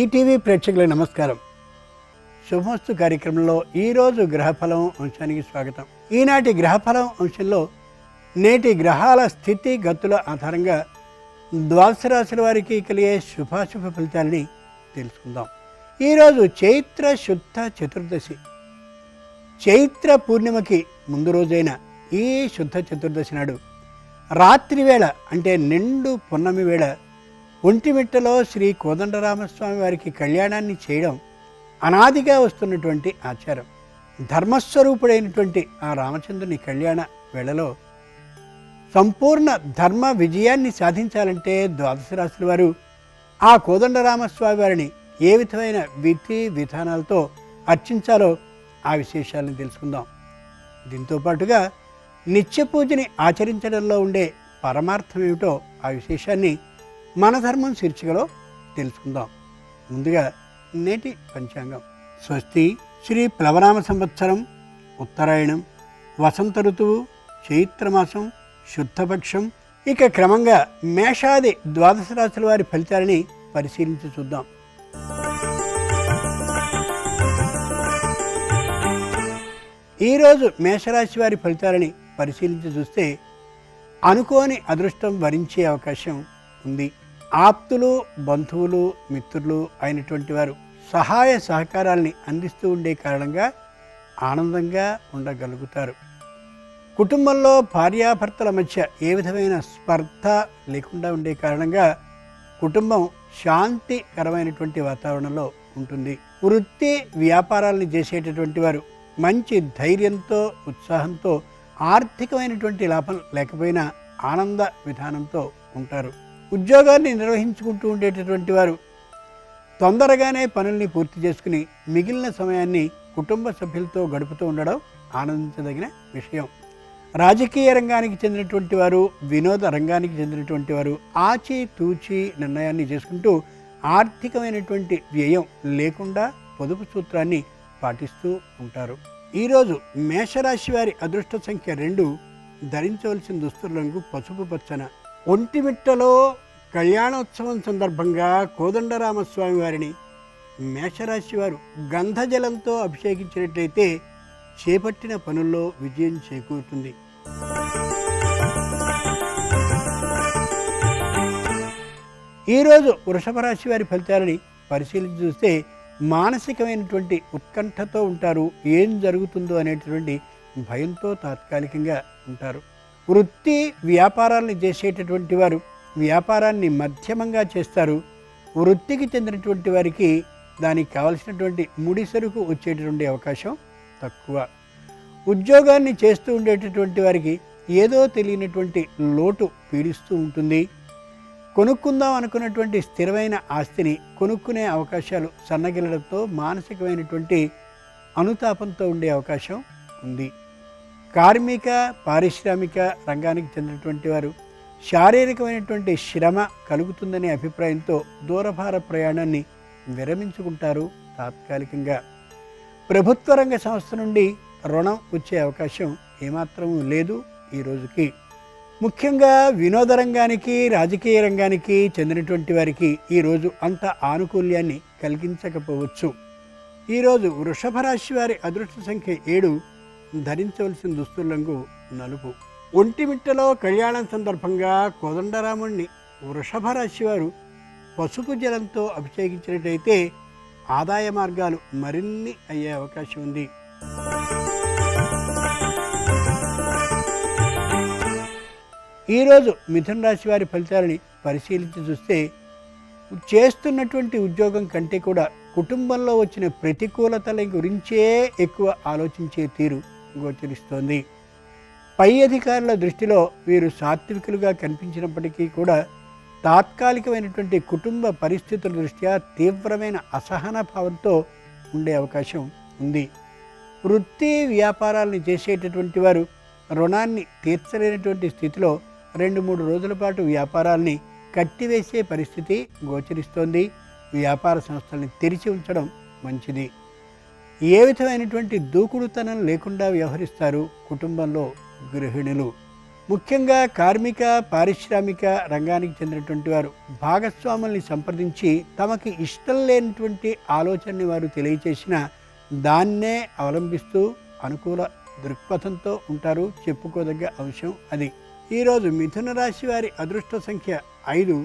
ETV ప్రేక్షకులకు నమస్కారం. శుభమస్తు కార్యక్రమంలో ఈరోజు గ్రహఫలం అంశానికి స్వాగతం. ఈనాటి గ్రహఫలం అంశంలో నేటి గ్రహాల స్థితి గతుల ఆధారంగా ద్వాదశ రాశుల వారికి కలిగే శుభాశుభ ఫలితాలని తెలుసుకుందాం. ఈరోజు చైత్ర శుద్ధ చతుర్దశి. చైత్ర పూర్ణిమకి ముందు రోజైన ఈ శుద్ధ చతుర్దశి నాడు రాత్రి వేళ అంటే నిండు పున్నమి వేళ ఒంటిమిట్టలో శ్రీ కోదండరామస్వామి వారికి కళ్యాణాన్ని చేయడం అనాదిగా వస్తున్నటువంటి ఆచారం. ధర్మస్వరూపుడైనటువంటి ఆ రామచంద్రుని కళ్యాణ వేళలో సంపూర్ణ ధర్మ విజయాన్ని సాధించాలంటే ద్వాదశ రాశుల వారు ఆ కోదండరామస్వామి వారిని ఏ విధమైన విధి విధానాలతో అర్చించాలో ఆ విశేషాలను తెలుసుకుందాం. దీంతో పాటుగా నిత్య పూజని ఆచరించడంలో ఉండే పరమార్థం ఏమిటో ఆ విశేషాన్ని మన ధర్మం శీర్షికలో తెలుసుకుందాం. ముందుగా నేటి పంచాంగం. స్వస్తి శ్రీ ప్లవనామ సంవత్సరం ఉత్తరాయణం వసంత ఋతువు చైత్రమాసం శుద్ధపక్షం. ఇక క్రమంగా మేషాది ద్వాదశ రాశుల వారి ఫలితాలని పరిశీలించి చూద్దాం. ఈరోజు మేషరాశి వారి ఫలితాలని పరిశీలించి చూస్తే అనుకోని అదృష్టం వరించే అవకాశం ఉంది. ఆప్తులు బంధువులు మిత్రులు అయినటువంటి వారు సహాయ సహకారాల్ని అందిస్తూ ఉండే కారణంగా ఆనందంగా ఉండగలుగుతారు. కుటుంబంలో భార్యాభర్తల మధ్య ఏ విధమైన స్పర్ధ లేకుండా ఉండే కారణంగా కుటుంబం శాంతికరమైనటువంటి వాతావరణంలో ఉంటుంది. వృత్తి వ్యాపారాలను చేసేటటువంటి వారు మంచి ధైర్యంతో ఉత్సాహంతో ఆర్థికమైనటువంటి లాభం లేకపోయినా ఆనంద విధానంతో ఉంటారు. ఉద్యోగాన్ని నిర్వహించుకుంటూ ఉండేటటువంటి వారు తొందరగానే పనుల్ని పూర్తి చేసుకుని మిగిలిన సమయాన్ని కుటుంబ సభ్యులతో గడుపుతూ ఉండడం ఆనందించదగిన విషయం. రాజకీయ రంగానికి చెందినటువంటి వారు వినోద రంగానికి చెందినటువంటి వారు ఆచి తూచి నిర్ణయాన్ని చేసుకుంటూ ఆర్థికమైనటువంటి వ్యయం లేకుండా పొదుపు సూత్రాన్ని పాటిస్తూ ఉంటారు. ఈరోజు మేషరాశి వారి అదృష్ట సంఖ్య 2. ధరించవలసిన దుస్తుల రంగు పసుపు పచ్చన. ఒంటిమిట్టలో కళ్యాణోత్సవం సందర్భంగా కోదండరామస్వామి వారిని మేషరాశి వారు గంధజలంతో అభిషేకించినట్లయితే చేపట్టిన పనుల్లో విజయం చేకూరుతుంది. ఈరోజు వృషభ రాశి వారి ఫలితాలని పరిశీలించి చూస్తే మానసికమైనటువంటి ఉత్కంఠతో ఉంటారు. ఏం జరుగుతుందో అనేటువంటి భయంతో తాత్కాలికంగా ఉంటారు. వృత్తి వ్యాపారాలను చేసేటటువంటి వారు వ్యాపారాన్ని మధ్యమంగా చేస్తారు. వృత్తికి చెందినటువంటి వారికి దానికి కావలసినటువంటి ముడి సరుకు వచ్చేటటువంటి అవకాశం తక్కువ. ఉద్యోగాన్ని చేస్తూ ఉండేటటువంటి వారికి ఏదో తెలియనటువంటి లోటు పీడిస్తూ ఉంటుంది. కొనుక్కుందాం అనుకున్నటువంటి స్థిరమైన ఆస్తిని కొనుక్కునే అవకాశాలు సన్నగిల్లడంతో మానసికమైనటువంటి అనుతాపంతో ఉండే అవకాశం ఉంది. కార్మిక పారిశ్రామిక రంగానికి చెందినటువంటి వారు శారీరకమైనటువంటి శ్రమ కలుగుతుందనే అభిప్రాయంతో దూరభార ప్రయాణాన్ని విరమించుకుంటారు తాత్కాలికంగా. ప్రభుత్వ రంగ సంస్థ నుండి రుణం వచ్చే అవకాశం ఏమాత్రం లేదు ఈ రోజుకి. ముఖ్యంగా వినోద రంగానికి రాజకీయ రంగానికి చెందినటువంటి వారికి ఈరోజు అంత ఆనుకూల్యాన్ని కలిగించకపోవచ్చు. ఈరోజు వృషభ రాశి వారి అదృష్ట సంఖ్య 7. ధరించవలసిన దుస్తుల రంగు నలుపు. ఒంటిమిట్టలో కళ్యాణం సందర్భంగా కోదండరాముణ్ణి వృషభ రాశి వారు పసుపు జలంతో అభిషేకించినట్లయితే ఆదాయ మార్గాలు మరిన్ని అయ్యే అవకాశం ఉంది. ఈరోజు మిథున రాశి వారి ఫలితాలని పరిశీలించి చూస్తే చేస్తున్నటువంటి ఉద్యోగం కంటే కూడా కుటుంబంలో వచ్చిన ప్రతికూలతల గురించే ఎక్కువ ఆలోచించే తీరు గోచరిస్తోంది. పై అధికారుల దృష్టిలో వీరు సాత్వికులుగా కనిపించినప్పటికీ కూడా తాత్కాలికమైనటువంటి కుటుంబ పరిస్థితుల దృష్ట్యా తీవ్రమైన అసహన భావంతో ఉండే అవకాశం ఉంది. వృత్తి వ్యాపారాలను చేసేటటువంటి వారు రుణాన్ని తీర్చలేనటువంటి స్థితిలో 2-3 రోజుల పాటు వ్యాపారాల్ని కట్టివేసే పరిస్థితి గోచరిస్తోంది. వ్యాపార సంస్థల్ని తెరిచి ఉంచడం మంచిది. ఏ విధమైనటువంటి దూకుడుతనం లేకుండా వ్యవహరిస్తారు కుటుంబంలో గృహిణులు. ముఖ్యంగా కార్మిక పారిశ్రామిక రంగానికి చెందినటువంటి వారు భాగస్వాముల్ని సంప్రదించి తమకి ఇష్టం లేనటువంటి ఆలోచనని వారు తెలియచేసిన దాన్నే అవలంబిస్తూ అనుకూల దృక్పథంతో ఉంటారు. చెప్పుకోదగ్గ అంశం అది. ఈరోజు మిథున రాశి వారి అదృష్ట సంఖ్య 5.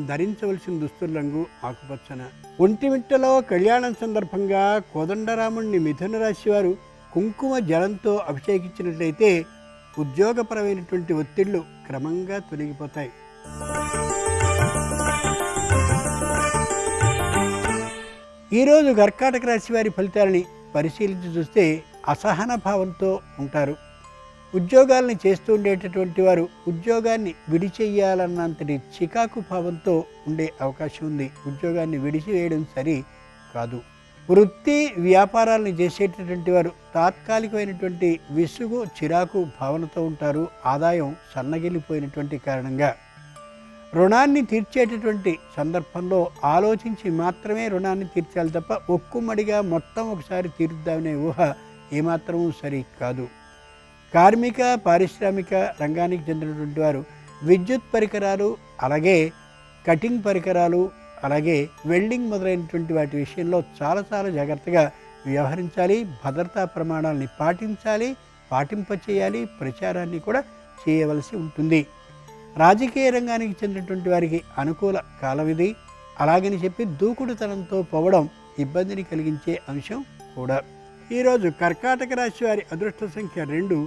ధరించవలసిన దుస్తుల రంగు ఆకుపచ్చన. ఒంటిమిట్టలో కళ్యాణం సందర్భంగా కోదండరాముణ్ణి మిథున రాశి వారు కుంకుమ జలంతో అభిషేకించినట్లయితే ఉద్యోగపరమైనటువంటి ఒత్తిళ్లు క్రమంగా తొలగిపోతాయి. ఈరోజు కర్కాటక రాశి వారి ఫలితాలని పరిశీలించి చూస్తే అసహన భావంతో ఉంటారు. ఉద్యోగాల్ని చేస్తూ ఉండేటటువంటి వారు ఉద్యోగాన్ని విడిచేయాలన్నంతటి చికాకు భావంతో ఉండే అవకాశం ఉంది. ఉద్యోగాన్ని విడిచివేయడం సరి కాదు. వృత్తి వ్యాపారాలను చేసేటటువంటి వారు తాత్కాలికమైనటువంటి విసుగు చిరాకు భావనతో ఉంటారు. ఆదాయం సన్నగిల్లిపోయినటువంటి కారణంగా రుణాన్ని తీర్చేటటువంటి సందర్భంలో ఆలోచించి మాత్రమే రుణాన్ని తీర్చాలి తప్ప ఒక్కుమ్మడిగా మొత్తం ఒకసారి తీరుద్దామనే ఊహ ఏమాత్రమూ సరి కాదు. కార్మిక పారిశ్రామిక రంగానికి చెందినటువంటి వారు విద్యుత్ పరికరాలు, అలాగే కటింగ్ పరికరాలు, అలాగే వెల్డింగ్ మొదలైనటువంటి వాటి విషయంలో చాలా జాగ్రత్తగా వ్యవహరించాలి. భద్రతా ప్రమాణాలని పాటించాలి, పాటింపచేయాలి, ప్రచారాన్ని కూడా చేయవలసి ఉంటుంది. రాజకీయ రంగానికి చెందినటువంటి వారికి అనుకూల కాలం ఇది. అలాగని చెప్పి దూకుడుతనంతో పోవడం ఇబ్బందిని కలిగించే అంశం కూడా. ఈరోజు కర్కాటక రాశి వారి అదృష్ట సంఖ్య 2.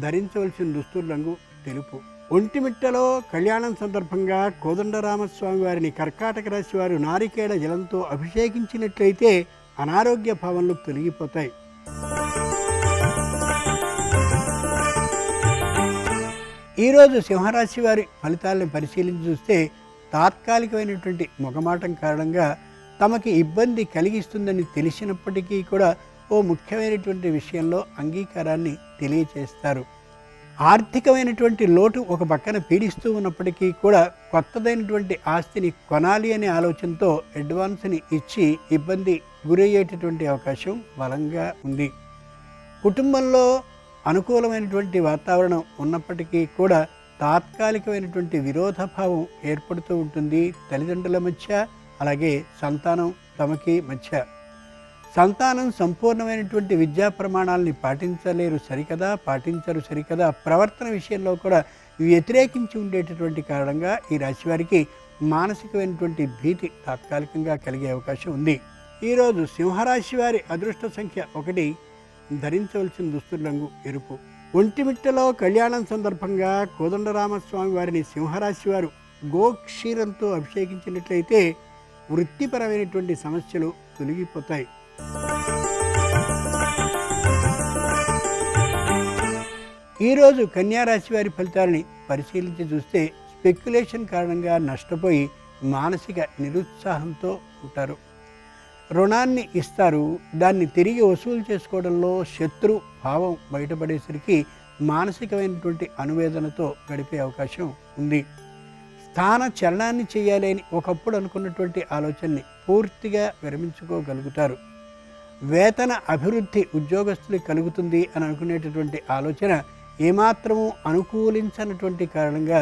ధరించవలసిన దుస్తుల రంగు తెలుపు. ఒంటిమిట్టలో కళ్యాణం సందర్భంగా కోదండరామస్వామి వారిని కర్కాటక రాశి వారు నారికేళ జలంతో అభిషేకించినట్లయితే అనారోగ్య భావనలు తొలగిపోతాయి. ఈరోజు సింహరాశి వారి ఫలితాలను పరిశీలించి చూస్తే తాత్కాలికమైనటువంటి మొగమాటం కారణంగా తమకి ఇబ్బంది కలిగిస్తుందని తెలిసినప్పటికీ కూడా ఓ ముఖ్యమైనటువంటి విషయంలో అంగీకారాన్ని తెలియచేస్తారు. ఆర్థికమైనటువంటి లోటు ఒక పక్కన పీడిస్తూ ఉన్నప్పటికీ కూడా కొత్తదైనటువంటి ఆస్తిని కొనాలి అనే ఆలోచనతో అడ్వాన్స్ని ఇచ్చి ఇబ్బంది గురయ్యేటటువంటి అవకాశం బలంగా ఉంది. కుటుంబంలో అనుకూలమైనటువంటి వాతావరణం ఉన్నప్పటికీ కూడా తాత్కాలికమైనటువంటి విరోధభావం ఏర్పడుతూ ఉంటుంది. తల్లిదండ్రుల మధ్య, అలాగే సంతానం తమకి మధ్య. సంతానం సంపూర్ణమైనటువంటి విద్యా ప్రమాణాలని పాటించలేరు సరికదా, పాటించరు సరికదా, ప్రవర్తన విషయంలో కూడా వ్యతిరేకించి ఉండేటటువంటి కారణంగా ఈ రాశివారికి మానసికమైనటువంటి భీతి తాత్కాలికంగా కలిగే అవకాశం ఉంది. ఈరోజు సింహరాశి వారి అదృష్ట సంఖ్య 1. ధరించవలసిన దుస్తుల రంగు ఎరుపు. ఒంటిమిట్టలో కళ్యాణం సందర్భంగా కోదండరామస్వామి వారిని సింహరాశి వారు గోక్షీరంతో అభిషేకించినట్లయితే వృత్తిపరమైనటువంటి సమస్యలు తొలగిపోతాయి. ఈరోజు కన్యారాశి వారి ఫలితాలని పరిశీలించి చూస్తే స్పెక్యులేషన్ కారణంగా నష్టపోయి మానసిక నిరుత్సాహంతో ఉంటారు. రుణాన్ని ఇస్తారు, దాన్ని తిరిగి వసూలు చేసుకోవడంలో శత్రు భావం బయటపడేసరికి మానసికమైనటువంటి అనువేదనతో గడిపే అవకాశం ఉంది. స్థాన చలనాన్ని చేయాలి అని ఒకప్పుడు అనుకున్నటువంటి ఆలోచనని పూర్తిగా విరమించుకోగలుగుతారు. వేతన అభివృద్ధి ఉద్యోగస్తులకు కలుగుతుంది అని అనుకునేటటువంటి ఆలోచన ఏమాత్రము అనుకూలించనటువంటి కారణంగా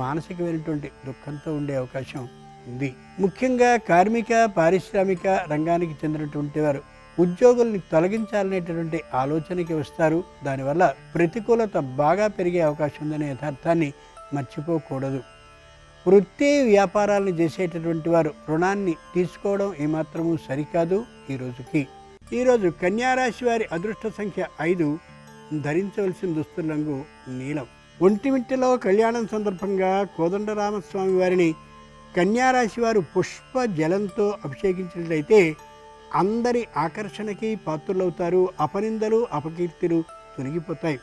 మానసికమైనటువంటి దుఃఖంతో ఉండే అవకాశం ఉంది. ముఖ్యంగా కార్మిక పారిశ్రామిక రంగానికి చెందినటువంటి వారు ఉద్యోగుల్ని తొలగించాలనేటటువంటి ఆలోచనకి వస్తారు. దానివల్ల ప్రతికూలత బాగా పెరిగే అవకాశం ఉందనే యథార్థాన్ని మర్చిపోకూడదు. వృత్తి వ్యాపారాలను చేసేటటువంటి వారు రుణాన్ని తీసుకోవడం ఏమాత్రము సరికాదు. ఈరోజు కన్యారాశి వారి అదృష్ట సంఖ్య 5. ధరించవలసిన దుస్తుల రంగు నీలం. ఒంటిమిట్టలో కళ్యాణం సందర్భంగా కోదండరామస్వామి వారిని కన్యారాశి వారు పుష్ప జలంతో అభిషేకించినట్లయితే అందరి ఆకర్షణకి పాత్రులవుతారు. అపనిందలు అపకీర్తులు తొలగిపోతాయి.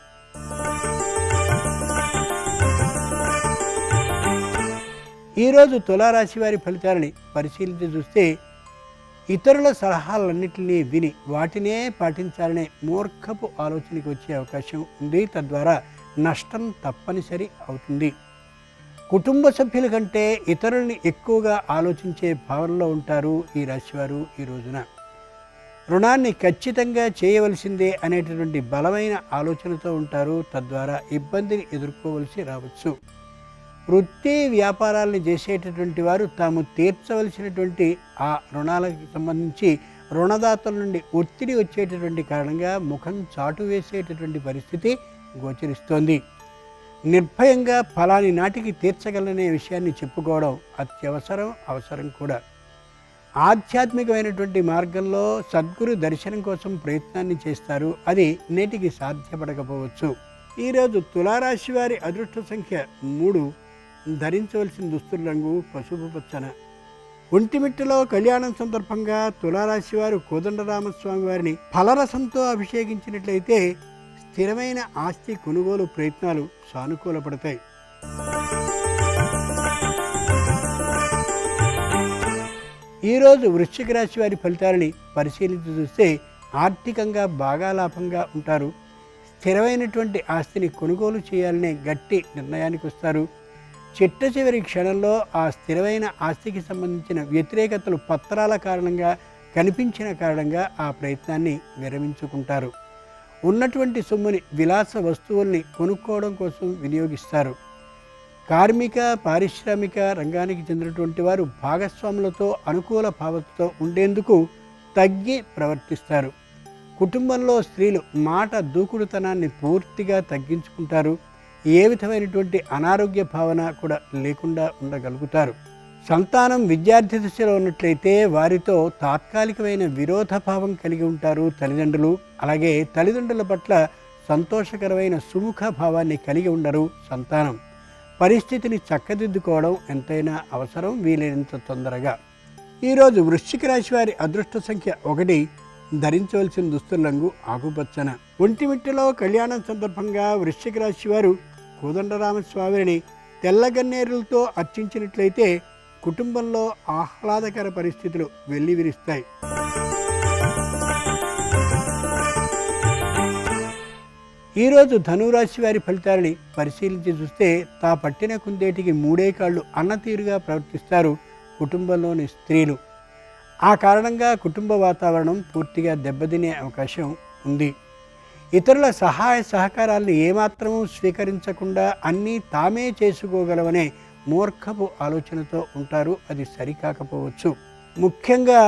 ఈరోజు తులారాశి వారి ఫలితాలని పరిశీలించి చూస్తే ఇతరుల సలహాలన్నింటినీ విని వాటినే పాటించాలనే మూర్ఖపు ఆలోచనకి వచ్చే అవకాశం ఉంది. తద్వారా నష్టం తప్పనిసరి అవుతుంది. కుటుంబ సభ్యుల కంటే ఇతరుల్ని ఎక్కువగా ఆలోచించే భావనలో ఉంటారు ఈ రాశివారు. ఈ రోజున రుణాన్ని ఖచ్చితంగా చేయవలసిందే అనేటటువంటి బలమైన ఆలోచనతో ఉంటారు. తద్వారా ఇబ్బందిని ఎదుర్కోవలసి రావచ్చు. వృత్తి వ్యాపారాలను చేసేటటువంటి వారు తాము తీర్చవలసినటువంటి ఆ రుణాలకు సంబంధించి రుణదాతల నుండి ఒత్తిడి వచ్చేటటువంటి కారణంగా ముఖం చాటు వేసేటటువంటి పరిస్థితి గోచరిస్తోంది. నిర్భయంగా ఫలాని నాటికి తీర్చగలనే విషయాన్ని చెప్పుకోవడం అవసరం కూడా. ఆధ్యాత్మికమైనటువంటి మార్గంలో సద్గురు దర్శనం కోసం ప్రయత్నాన్ని చేస్తారు. అది నేటికి సాధ్యపడకపోవచ్చు. ఈరోజు తులారాశి వారి అదృష్ట సంఖ్య 3. ధరించవలసిన దుస్తుల రంగు పసుపు పచ్చన. ఒంటిమిట్టలో కళ్యాణం సందర్భంగా తులారాశి వారు కోదండరామస్వామి వారిని ఫలరసంతో అభిషేకించినట్లయితే స్థిరమైన ఆస్తి కొనుగోలు ప్రయత్నాలు సానుకూలపడతాయి. ఈరోజు వృశ్చిక రాశి వారి ఫలితాలని పరిశీలించి చూస్తే ఆర్థికంగా బాగా లాభంగా ఉంటారు. స్థిరమైనటువంటి ఆస్తిని కొనుగోలు చేయాలనే గట్టి నిర్ణయానికి వస్తారు. చిట్ట చివరి క్షణంలో ఆ స్థిరమైన ఆస్తికి సంబంధించిన వ్యతిరేకతలు పత్రాల కారణంగా కనిపించిన కారణంగా ఆ ప్రయత్నాన్ని విరమించుకుంటారు. ఉన్నటువంటి సొమ్ముని విలాస వస్తువుల్ని కొనుక్కోవడం కోసం వినియోగిస్తారు. కార్మిక పారిశ్రామిక రంగానికి చెందినటువంటి వారు భాగస్వాములతో అనుకూల భావనతో ఉండేందుకు తగ్గి ప్రవర్తిస్తారు. కుటుంబంలో స్త్రీలు మాట దూకుడుతనాన్ని పూర్తిగా తగ్గించుకుంటారు. ఏ విధమైనటువంటి అనారోగ్య భావన కూడా లేకుండా ఉండగలుగుతారు. సంతానం విద్యార్థి దశలో ఉన్నట్లయితే వారితో తాత్కాలికమైన విరోధ భావం కలిగి ఉంటారు తల్లిదండ్రులు. అలాగే తల్లిదండ్రుల పట్ల సంతోషకరమైన సుముఖ భావాన్ని కలిగి ఉండరు సంతానం. పరిస్థితిని చక్కదిద్దుకోవడం ఎంతైనా అవసరం, వీలైనంత తొందరగా. ఈరోజు వృశ్చిక రాశి వారి అదృష్ట సంఖ్య 1. ధరించవలసిన దుస్తుల రంగు ఆకుపచ్చన. ఒంటిమిట్టలో కళ్యాణం సందర్భంగా వృశ్చిక రాశి వారు కోదండరామస్వామిని తెల్లగన్నేరులతో అర్చించినట్లయితే కుటుంబంలో ఆహ్లాదకర పరిస్థితులు వెల్లివిరుస్తాయి. ఈరోజు ధనురాశి వారి ఫలితాలని పరిశీలించి చూస్తే తా పట్టిన కుందేటికి 3 కాళ్ళు అన్నతీరుగా ప్రవర్తిస్తారు కుటుంబంలోని స్త్రీలు. ఆ కారణంగా కుటుంబ వాతావరణం పూర్తిగా దెబ్బతినే అవకాశం ఉంది. ఇతరుల సహాయ సహకారాలను ఏమాత్రమూ స్వీకరించకుండా అన్నీ తామే చేసుకోగలవనే మూర్ఖపు ఆలోచనతో ఉంటారు. అది సరికాకపోవచ్చు. ముఖ్యంగా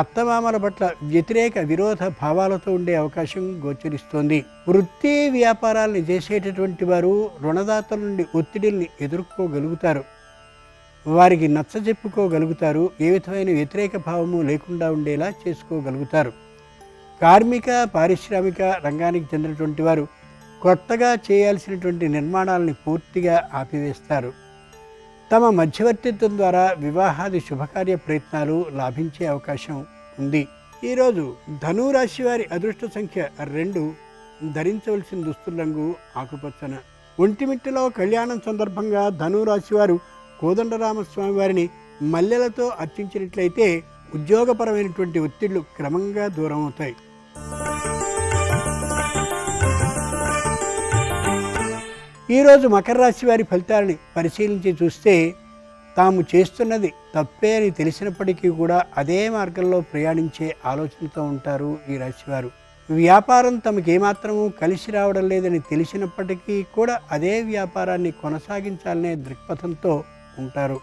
అత్తమామల పట్ల వ్యతిరేక విరోధ భావాలతో ఉండే అవకాశం గోచరిస్తోంది. వృత్తి వ్యాపారాలను చేసేటటువంటి వారు రుణదాతల నుండి ఒత్తిడిల్ని ఎదుర్కోగలుగుతారు. వారికి నచ్చజెప్పుకోగలుగుతారు. ఏ విధమైన వ్యతిరేక భావము లేకుండా ఉండేలా చేసుకోగలుగుతారు. కార్మిక పారిశ్రామిక రంగానికి చెందినటువంటి వారు కొత్తగా చేయాల్సినటువంటి నిర్మాణాలని పూర్తిగా ఆపివేస్తారు. తమ మధ్యవర్తిత్వం ద్వారా వివాహాది శుభకార్య ప్రయత్నాలు లాభించే అవకాశం ఉంది. ఈరోజు ధనురాశి వారి అదృష్ట సంఖ్య 2. ధరించవలసిన దుస్తుల రంగు ఆకుపచ్చన. ఒంటిమిట్టలో కళ్యాణం సందర్భంగా ధనురాశి వారు కోదండరామస్వామి వారిని మల్లెలతో అర్చించినట్లయితే ఉద్యోగపరమైనటువంటి ఒత్తిళ్లు క్రమంగా దూరం అవుతాయి. ఈరోజు మకర రాశి వారి ఫలితాలని పరిశీలించి చూస్తే తాము చేస్తున్నది తప్పే అని తెలిసినప్పటికీ కూడా అదే మార్గంలో ప్రయాణించే ఆలోచనతో ఉంటారు ఈ రాశివారు. వ్యాపారం తమకు ఏమాత్రమూ కలిసి రావడం లేదని తెలిసినప్పటికీ కూడా అదే వ్యాపారాన్ని కొనసాగించాలనే దృక్పథంతో ఉంటారు.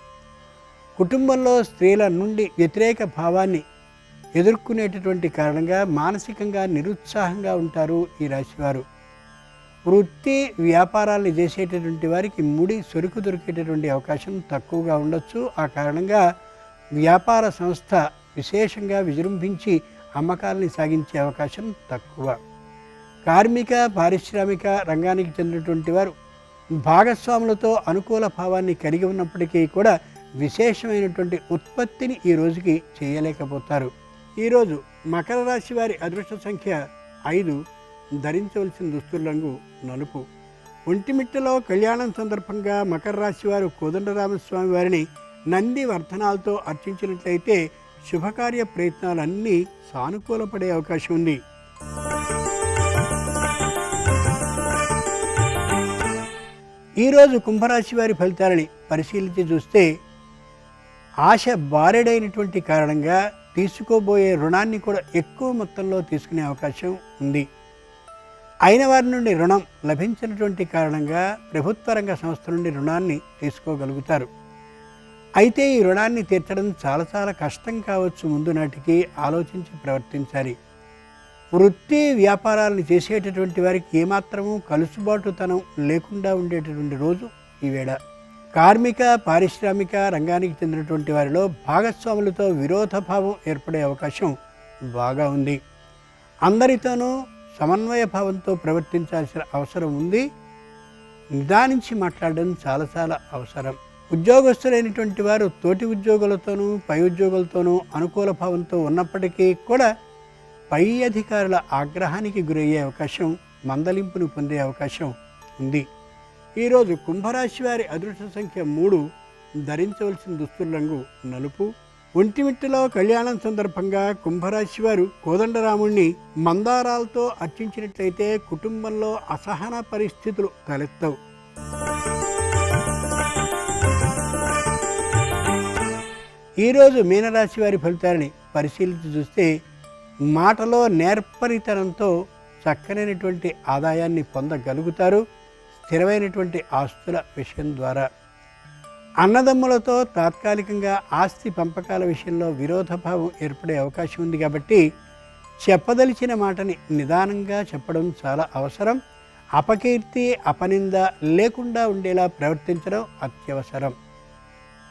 కుటుంబంలో స్త్రీల నుండి వ్యతిరేక భావాన్ని ఎదుర్కొనేటటువంటి కారణంగా మానసికంగా నిరుత్సాహంగా ఉంటారు ఈ రాశివారు. వృత్తి వ్యాపారాలను చేసేటటువంటి వారికి ముడి సరుకు దొరికేటటువంటి అవకాశం తక్కువగా ఉండొచ్చు. ఆ కారణంగా వ్యాపార సంస్థ విశేషంగా విజృంభించి అమ్మకాలని సాగించే అవకాశం తక్కువ. కార్మిక పారిశ్రామిక రంగానికి చెందినటువంటి వారు భాగస్వాములతో అనుకూల భావాన్ని కలిగి ఉన్నప్పటికీ కూడా విశేషమైనటువంటి ఉత్పత్తిని ఈ రోజుకి చేయలేకపోతారు. ఈరోజు మకర రాశి వారి అదృష్ట సంఖ్య 5. ధరించవలసిన దుస్తుల రంగు నలుపు. ఒంటిమిట్టలో కళ్యాణం సందర్భంగా మకర రాశి వారు కోదండరామస్వామి వారిని నంది వర్ధనాలతో అర్చించినట్లయితే శుభకార్య ప్రయత్నాలన్నీ సానుకూలపడే అవకాశం ఉంది. ఈరోజు కుంభరాశి వారి ఫలితాలని పరిశీలించి చూస్తే ఆశ బారెడైనటువంటి కారణంగా తీసుకోబోయే రుణాన్ని కూడా ఎక్కువ మొత్తంలో తీసుకునే అవకాశం ఉంది. అయిన వారి నుండి రుణం లభించినటువంటి కారణంగా ప్రభుత్వ రంగ సంస్థ నుండి రుణాన్ని తీసుకోగలుగుతారు. అయితే ఈ రుణాన్ని తీర్చడం చాలా కష్టం కావచ్చు. ముందు నాటికి ఆలోచించి ప్రవర్తించాలి. వృత్తి వ్యాపారాలను చేసేటటువంటి వారికి ఏమాత్రమూ కలుసుబాటుతనం లేకుండా ఉండేటటువంటి రోజు ఈ వేళ. కార్మిక పారిశ్రామిక రంగానికి చెందినటువంటి వారిలో భాగస్వాములతో విరోధభావం ఏర్పడే అవకాశం బాగా ఉంది. అందరితోనూ సమన్వయ భావంతో ప్రవర్తించాల్సిన అవసరం ఉంది. నిదానించి మాట్లాడడం చాలా అవసరం. ఉద్యోగస్తులైనటువంటి వారు తోటి ఉద్యోగులతోనూ పై ఉద్యోగులతోనూ అనుకూల భావంతో ఉన్నప్పటికీ కూడా పై అధికారుల ఆగ్రహానికి గురయ్యే అవకాశం, మందలింపును పొందే అవకాశం ఉంది. ఈరోజు కుంభరాశి వారి అదృష్ట సంఖ్య 3. ధరించవలసిన దుస్తుల రంగు నలుపు. ఒంటిమిట్టలో కళ్యాణం సందర్భంగా కుంభరాశి వారు కోదండరాముణ్ణి మందారాలతో అర్చించినట్లయితే కుటుంబంలో అసహన పరిస్థితులు తలెత్తవు. ఈరోజు మీనరాశి వారి ఫలితాలని పరిశీలించి చూస్తే మాటలో నేర్పరితనంతో చక్కనైనటువంటి ఆదాయాన్ని పొందగలుగుతారు. స్థిరమైనటువంటి ఆస్తుల విషయం ద్వారా అన్నదమ్ములతో తాత్కాలికంగా ఆస్తి పంపకాల విషయంలో విరోధభావం ఏర్పడే అవకాశం ఉంది. కాబట్టి చెప్పదలిచిన మాటని నిదానంగా చెప్పడం చాలా అవసరం. అపకీర్తి అపనింద లేకుండా ఉండేలా ప్రవర్తించడం అత్యవసరం.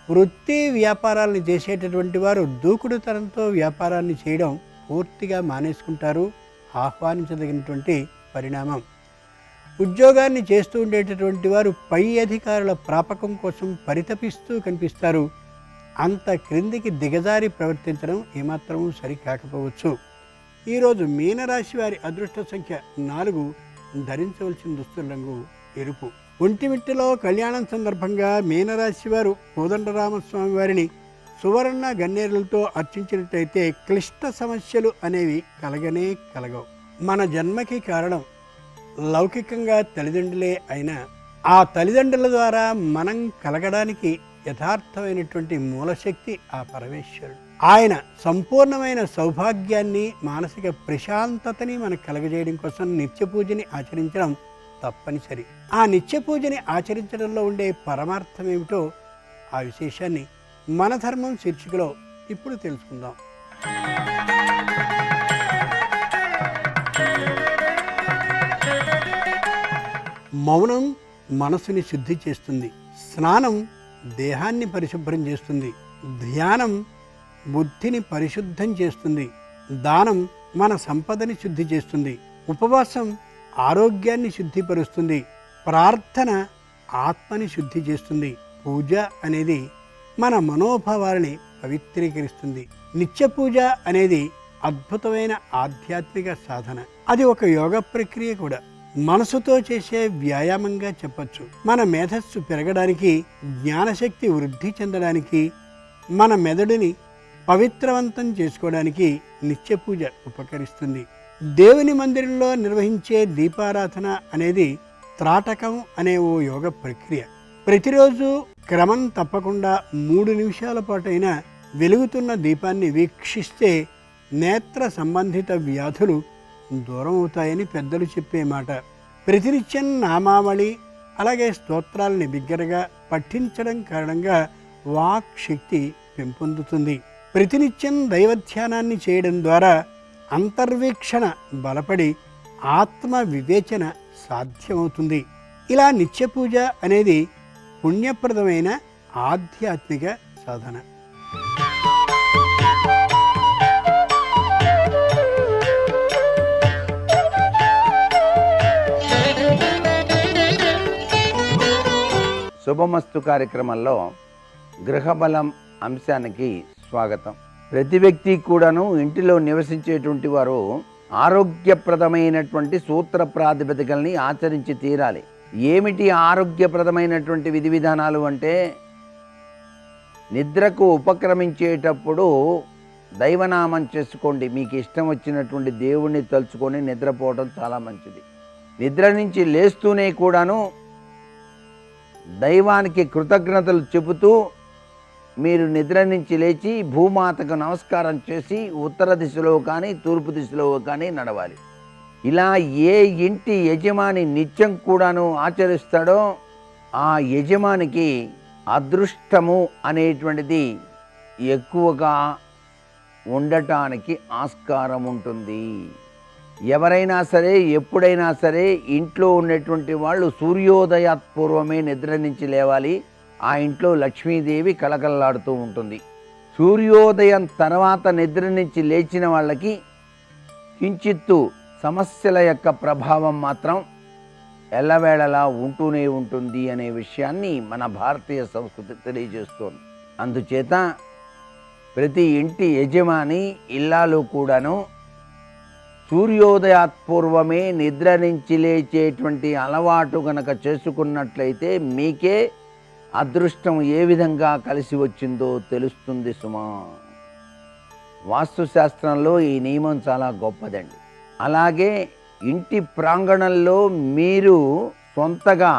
వృత్తి వ్యాపారాలను చేసేటటువంటి వారు దూకుడుతనంతో వ్యాపారాన్ని చేయడం పూర్తిగా మానేసుకుంటారు. ఆహ్వానించదగినటువంటి పరిణామం. ఉద్యోగాన్ని చేస్తూ ఉండేటటువంటి వారు పై అధికారుల ప్రాపకం కోసం పరితపిస్తూ కనిపిస్తారు. అంత క్రిందికి దిగజారి ప్రవర్తించడం ఏమాత్రమూ సరికాకపోవచ్చు. ఈరోజు మీనరాశి వారి అదృష్ట సంఖ్య 4. ధరించవలసిన దుస్తుల రంగు ఎరుపు. ఒంటిమిట్టలో కళ్యాణం సందర్భంగా మీనరాశి వారు కోదండరామస్వామి వారిని సువర్ణ గన్నేరులతో అర్చించినట్లయితే క్లిష్ట సమస్యలు అనేవి కలగవు. మన జన్మకి కారణం లౌకికంగా తల్లిదండ్రులే అయినా ఆ తల్లిదండ్రుల ద్వారా మనం కలగడానికి యథార్థమైనటువంటి మూలశక్తి ఆ పరమేశ్వరుడు. ఆయన సంపూర్ణమైన సౌభాగ్యాన్ని, మానసిక ప్రశాంతతని మనకు కలగజేయడం కోసం నిత్య పూజని ఆచరించడం తప్పనిసరి. ఆ నిత్య పూజని ఆచరించడంలో ఉండే పరమార్థం ఏమిటో ఆ విశేషాన్ని మన ధర్మం శీర్షికలో ఇప్పుడు తెలుసుకుందాం. మౌనం మనసుని శుద్ధి చేస్తుంది. స్నానం దేహాన్ని పరిశుభ్రం చేస్తుంది. ధ్యానం బుద్ధిని పరిశుద్ధం చేస్తుంది. దానం మన సంపదని శుద్ధి చేస్తుంది. ఉపవాసం ఆరోగ్యాన్ని శుద్ధిపరుస్తుంది. ప్రార్థన ఆత్మని శుద్ధి చేస్తుంది. పూజ అనేది మన మనోభావాలని పవిత్రీకరిస్తుంది. నిత్య పూజ అనేది అద్భుతమైన ఆధ్యాత్మిక సాధన. అది ఒక యోగ ప్రక్రియ కూడా. మనసుతో చేసే వ్యాయామంగా చెప్పచ్చు. మన మేధస్సు పెరగడానికి, జ్ఞానశక్తి వృద్ధి చెందడానికి, మన మెదడుని పవిత్రవంతం చేసుకోవడానికి నిత్య పూజ ఉపకరిస్తుంది. దేవుని మందిరంలో నిర్వహించే దీపారాధన అనేది త్రాటకం అనే ఓ యోగ ప్రక్రియ. ప్రతిరోజు క్రమం తప్పకుండా 3 నిమిషాల పాటైనా వెలుగుతున్న దీపాన్ని వీక్షిస్తే నేత్ర సంబంధిత వ్యాధులు దూరం అవుతాయని పెద్దలు చెప్పే మాట. ప్రతినిత్యం నామావళి అలాగే స్తోత్రాలని బిగ్గరగా పఠించడం కారణంగా వాక్ శక్తి పెంపొందుతుంది. ప్రతినిత్యం దైవధ్యానాన్ని చేయడం ద్వారా అంతర్వీక్షణ బలపడి ఆత్మ వివేచన సాధ్యమవుతుంది. ఇలా నిత్య పూజ అనేది పుణ్యప్రదమైన ఆధ్యాత్మిక సాధన. శుభమస్తు కార్యక్రమంలో గృహబలం అంశానికి స్వాగతం. ప్రతి వ్యక్తి కూడాను ఇంటిలో నివసించేటువంటి వారు ఆరోగ్యప్రదమైనటువంటి సూత్ర ప్రాతిపదికల్ని ఆచరించి తీరాలి. ఏమిటి ఆరోగ్యప్రదమైనటువంటి విధి విధానాలు అంటే, నిద్రకు ఉపక్రమించేటప్పుడు దైవనామం చేసుకోండి. మీకు ఇష్టం వచ్చినటువంటి దేవుణ్ణి తలుచుకొని నిద్రపోవడం చాలా మంచిది. నిద్ర నుంచి లేస్తూనే కూడాను దైవానికి కృతజ్ఞతలు చెబుతూ మీరు నిద్ర నుంచి లేచి భూమాతకు నమస్కారం చేసి ఉత్తర దిశలో కానీ తూర్పు దిశలో కానీ నడవాలి. ఇలా ఏ ఇంటి యజమాని నిత్యం కూడాను ఆచరిస్తాడో ఆ యజమానికి అదృష్టము అనేటువంటిది ఎక్కువగా ఉండటానికి ఆస్కారం ఉంటుంది. ఎవరైనా సరే ఎప్పుడైనా సరే ఇంట్లో ఉన్నటువంటి వాళ్ళు సూర్యోదయాత్పూర్వమే నిద్ర నుంచి లేవాలి. ఆ ఇంట్లో లక్ష్మీదేవి కలకలలాడుతూ ఉంటుంది. సూర్యోదయం తర్వాత నిద్ర నుంచి లేచిన వాళ్ళకి కించిత్తు సమస్యల యొక్క ప్రభావం మాత్రం ఎల్లవేళలా ఉంటూనే ఉంటుంది అనే విషయాన్ని మన భారతీయ సంస్కృతి తెలియజేస్తోంది. అందుచేత ప్రతి ఇంటి యజమాని ఇల్లాలు కూడాను సూర్యోదయాత్పూర్వమే నిద్ర నుంచి లేచేటువంటి అలవాటు గనక చేసుకున్నట్లయితే మీకే అదృష్టం ఏ విధంగా కలిసి వచ్చిందో తెలుస్తుంది సుమా. వాస్తుశాస్త్రంలో ఈ నియమం చాలా గొప్పదండి. అలాగే ఇంటి ప్రాంగణంలో మీరు సొంతగా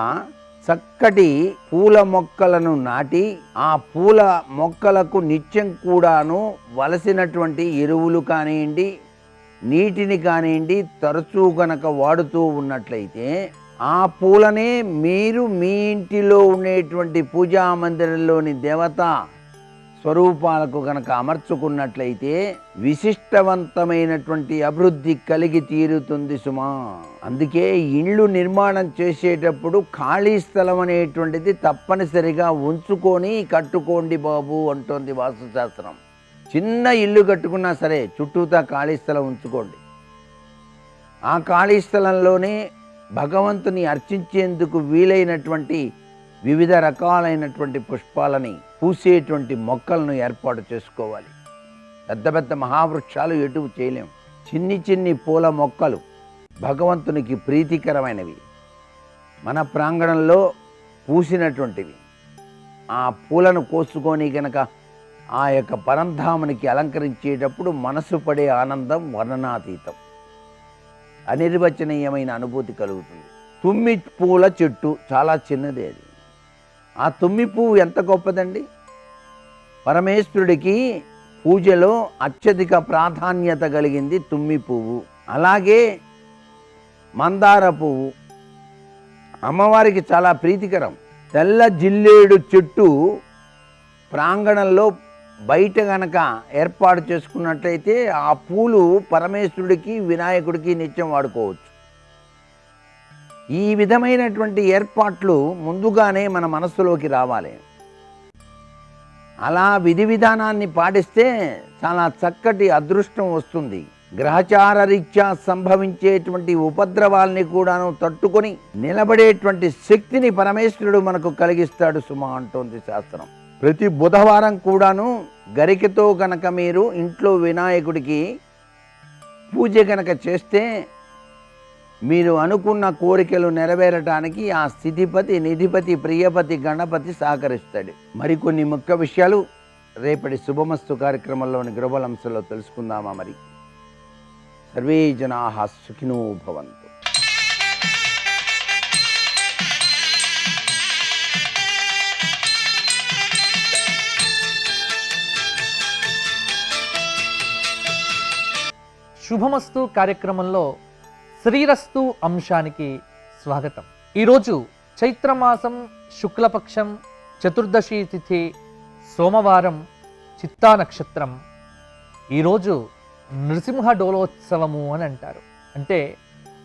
చక్కటి పూల మొక్కలను నాటి ఆ పూల మొక్కలకు నిత్యం కూడాను వలసినటువంటి ఎరువులు కానివ్వండి, నీటిని కానివ్వండి తరచూ గనక వాడుతూ ఉన్నట్లయితే ఆ పూలనే మీరు మీ ఇంటిలో ఉండేటువంటి పూజా మందిరంలోని దేవతా స్వరూపాలకు గనక అమర్చుకున్నట్లయితే విశిష్టవంతమైనటువంటి అభివృద్ధి కలిగి తీరుతుంది సుమా. అందుకే ఇళ్ళు నిర్మాణం చేసేటప్పుడు ఖాళీ స్థలం అనేటువంటిది తప్పనిసరిగా ఉంచుకొని కట్టుకోండి బాబు అంటోంది వాస్తుశాస్త్రం. చిన్న ఇల్లు కట్టుకున్నా సరే చుట్టూతా ఖాళీ స్థలం ఉంచుకోండి. ఆ ఖాళీ స్థలంలోనే భగవంతుని అర్చించేందుకు వీలైనటువంటి వివిధ రకాలైనటువంటి పుష్పాలని పూసేటువంటి మొక్కలను ఏర్పాటు చేసుకోవాలి. పెద్ద పెద్ద మహావృక్షాలు ఎటు చేయలేం. చిన్ని చిన్ని పూల మొక్కలు భగవంతునికి ప్రీతికరమైనవి మన ప్రాంగణంలో పూసినటువంటివి. ఆ పూలను కోసుకొని గనక ఆ యొక్క పరంధామునికి అలంకరించేటప్పుడు మనసు పడే ఆనందం వర్ణనాతీతం, అనిర్వచనీయమైన అనుభూతి కలుగుతుంది. తుమ్మి పూల చెట్టు చాలా చిన్నది. అది ఆ తుమ్మి పువ్వు ఎంత గొప్పదండి. పరమేశ్వరుడికి పూజలో అత్యధిక ప్రాధాన్యత కలిగింది తుమ్మి పువ్వు. అలాగే మందార పువ్వు అమ్మవారికి చాలా ప్రీతికరం. తెల్ల జిల్లేడు చెట్టు ప్రాంగణంలో బయట గనక ఏర్పాటు చేసుకున్నట్లయితే ఆ పూలు పరమేశ్వరుడికి వినాయకుడికి నిత్యం వాడుకోవచ్చు. ఈ విధమైనటువంటి ఏర్పాట్లు ముందుగానే మన మనస్సులోకి రావాలి. అలా విధి విధానాన్ని పాటిస్తే చాలా చక్కటి అదృష్టం వస్తుంది. గ్రహచార రీత్యా సంభవించేటువంటి ఉపద్రవాల్ని కూడాను తట్టుకొని నిలబడేటువంటి శక్తిని పరమేశ్వరుడు మనకు కలిగిస్తాడు సుమా అంటోంది శాస్త్రం. ప్రతి బుధవారం కూడాను గరికతో గనక మీరు ఇంట్లో వినాయకుడికి పూజ గనక చేస్తే మీరు అనుకున్న కోరికలు నెరవేరటానికి ఆ స్థితిపతి, నిధిపతి, ప్రియపతి, గణపతి సహకరిస్తాడు. మరికొన్ని ముఖ్య విషయాలు రేపటి శుభమస్తు కార్యక్రమంలోని గ్రబలంశంలో తెలుసుకుందామా. మరి సర్వే జనాః సుఖినో భవంతు. శుభమస్తు కార్యక్రమంలో శ్రీరస్తు అంశానికి స్వాగతం. ఈరోజు చైత్రమాసం శుక్లపక్షం చతుర్దశి తిథి సోమవారం చిత్తా నక్షత్రం. ఈరోజు నృసింహ డోలోత్సవము అని అంటారు. అంటే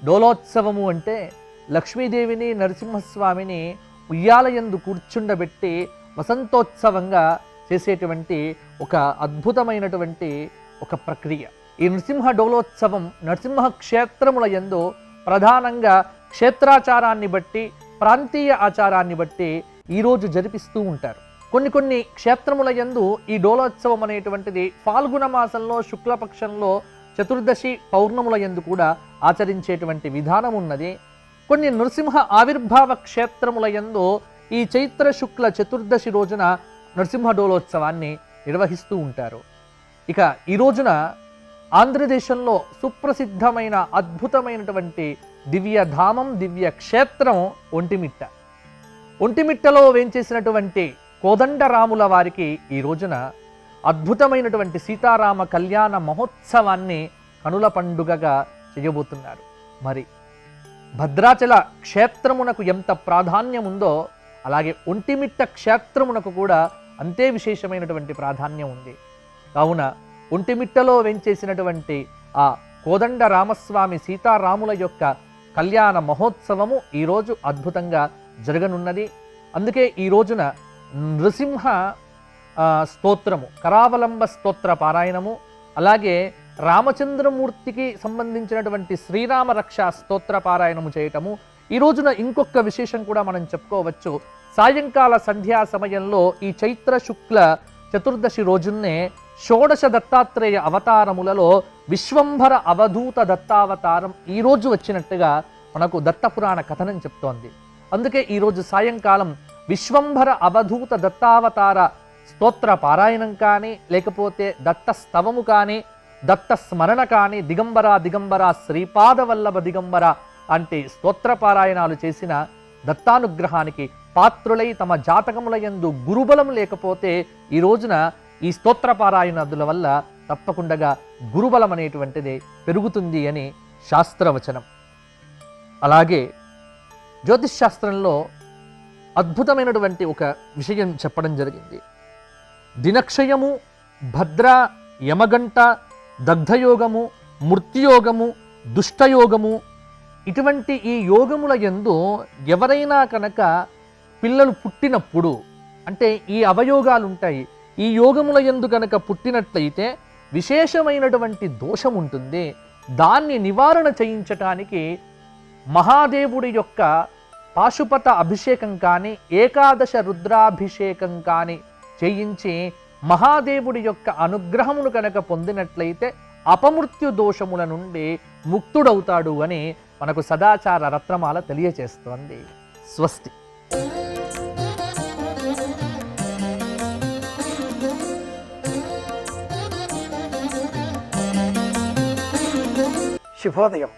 డోలోత్సవము అంటే లక్ష్మీదేవిని నరసింహస్వామిని ఉయ్యాలయందు కూర్చుండబెట్టి వసంతోత్సవంగా చేసేటువంటి ఒక అద్భుతమైనటువంటి ఒక ప్రక్రియ. ఈ నృసింహ డోలోత్సవం నరసింహ క్షేత్రముల యందు ప్రధానంగా క్షేత్రాచారాన్ని బట్టి, ప్రాంతీయ ఆచారాన్ని బట్టి ఈరోజు జరిపిస్తూ ఉంటారు. కొన్ని క్షేత్రముల యందు ఈ డోలోత్సవం అనేటువంటిది ఫాల్గుణ మాసంలో శుక్లపక్షంలో చతుర్దశి పౌర్ణముల యందు కూడా ఆచరించేటువంటి విధానం ఉన్నది. కొన్ని నృసింహ ఆవిర్భావ క్షేత్రముల యందు ఈ చైత్ర శుక్ల చతుర్దశి రోజున నృసింహ డోలోత్సవాన్ని నిర్వహిస్తూ ఉంటారు. ఇక ఈ రోజున ఆంధ్రదేశంలో సుప్రసిద్ధమైన అద్భుతమైనటువంటి దివ్యధామం, దివ్య క్షేత్రం ఒంటిమిట్ట. ఒంటిమిట్టలో వేంచేసినటువంటి కోదండరాముల వారికి ఈ రోజున అద్భుతమైనటువంటి సీతారామ కళ్యాణ మహోత్సవాన్ని కనుల పండుగగా చేయబోతున్నారు. మరి భద్రాచల క్షేత్రమునకు ఎంత ప్రాధాన్యం ఉందో అలాగే ఒంటిమిట్ట క్షేత్రమునకు కూడా అంతే విశేషమైనటువంటి ప్రాధాన్యం ఉంది. కావున ఒంటిమిట్టలో వెంచేసినటువంటి ఆ కోదండ రామస్వామి సీతారాముల యొక్క కళ్యాణ మహోత్సవము ఈరోజు అద్భుతంగా జరగనున్నది. అందుకే ఈ రోజున నృసింహ స్తోత్రము, కరావలంబ స్తోత్ర పారాయణము, అలాగే రామచంద్రమూర్తికి సంబంధించినటువంటి శ్రీరామ రక్ష స్తోత్ర పారాయణము చేయటము. ఈ రోజున ఇంకొక విశేషం కూడా మనం చెప్పుకోవచ్చు. సాయంకాల సంధ్యా సమయంలో ఈ చైత్ర శుక్ల చతుర్దశి రోజున్నే షోడశ దత్తాత్రేయ అవతారములలో విశ్వంభర అవధూత దత్తావతారం ఈ రోజు వచ్చినట్టుగా మనకు దత్తపురాణ కథనం చెప్తోంది. అందుకే ఈరోజు సాయంకాలం విశ్వంభర అవధూత దత్తావతార స్తోత్ర పారాయణం కానీ, లేకపోతే దత్త స్తవము కానీ, దత్త స్మరణ కానీ, దిగంబర దిగంబర శ్రీపాద వల్లభ దిగంబర అంటే స్తోత్ర పారాయణాలు చేసిన దత్తానుగ్రహానికి పాత్రులై తమ జాతకముల యందు గురుబలం లేకపోతే ఈ రోజున ఈ స్తోత్ర పారాయణాదుల వల్ల తప్పకుండా గురుబలం అనేటువంటిది పెరుగుతుంది అని శాస్త్రవచనం. అలాగే జ్యోతిష్ శాస్త్రంలో అద్భుతమైనటువంటి ఒక విషయం చెప్పడం జరిగింది. దినక్షయము, భద్ర, యమగంట, దగ్ధయోగము, మృత్యుయోగము, దుష్టయోగము, ఇటువంటి ఈ యోగముల యందు ఎవరైనా కనుక పిల్లలు పుట్టినప్పుడు, అంటే ఈ అవయోగాలు ఉంటాయి, ఈ యోగముల యందు కనుక పుట్టినట్లయితే విశేషమైనటువంటి దోషం ఉంటుంది. దాన్ని నివారణ చేయించటానికి మహాదేవుడి యొక్క పాశుపత అభిషేకం కానీ, ఏకాదశ రుద్రాభిషేకం కానీ చేయించి మహాదేవుడి యొక్క అనుగ్రహమును కనుక పొందినట్లయితే అపమృత్యు దోషముల నుండి ముక్తుడవుతాడు అని మనకు సదాచార రత్నమాల తెలియచేస్తోంది. స్వస్తి. శుభోదయం.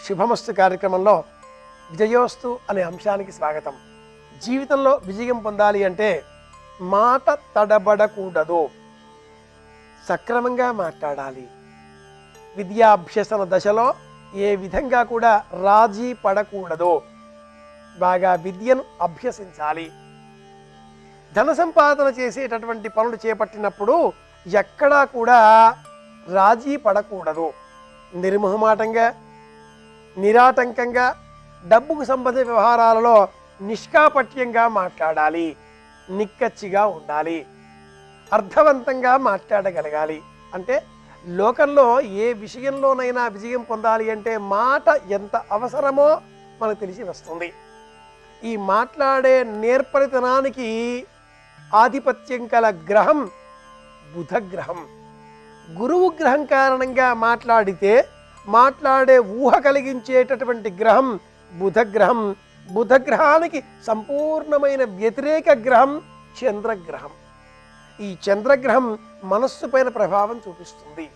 శుభమస్తు కార్యక్రమంలో విజయోస్తు అనే అంశానికి స్వాగతం. జీవితంలో విజయం పొందాలి అంటే మాట తడబడకూడదు, సక్రమంగా మాట్లాడాలి. విద్యాభ్యసన దశలో ఏ విధంగా కూడా రాజీ పడకూడదు, బాగా విద్యను అభ్యసించాలి. ధన సంపాదన చేసేటటువంటి పనులు చేపట్టినప్పుడు ఎక్కడా కూడా రాజీ పడకూడదు. నిర్మోహమాటంగా, నిరాటంకంగా డబ్బుకు సంబంధించిన వ్యవహారాలలో నిష్కాపట్యంగా మాట్లాడాలి. నిక్కచ్చిగా ఉండాలి. అర్థవంతంగా మాట్లాడగలగాలి. అంటే లోకంలో ఏ విషయంలోనైనా విజయం పొందాలి అంటే మాట ఎంత అవసరమో మనకు తెలిసి వస్తుంది. ఈ మాట్లాడే నేర్పరితనానికి ఆధిపత్యం కల గ్రహం బుధగ్రహం. గురువు గ్రహం కారణంగా మాట్లాడితే మాట్లాడే ఊహ కలిగించేటటువంటి గ్రహం బుధగ్రహం. బుధగ్రహానికి సంపూర్ణమైన వ్యతిరేక గ్రహం చంద్రగ్రహం. ఈ చంద్రగ్రహం మనస్సు పైన ప్రభావం చూపిస్తుంది.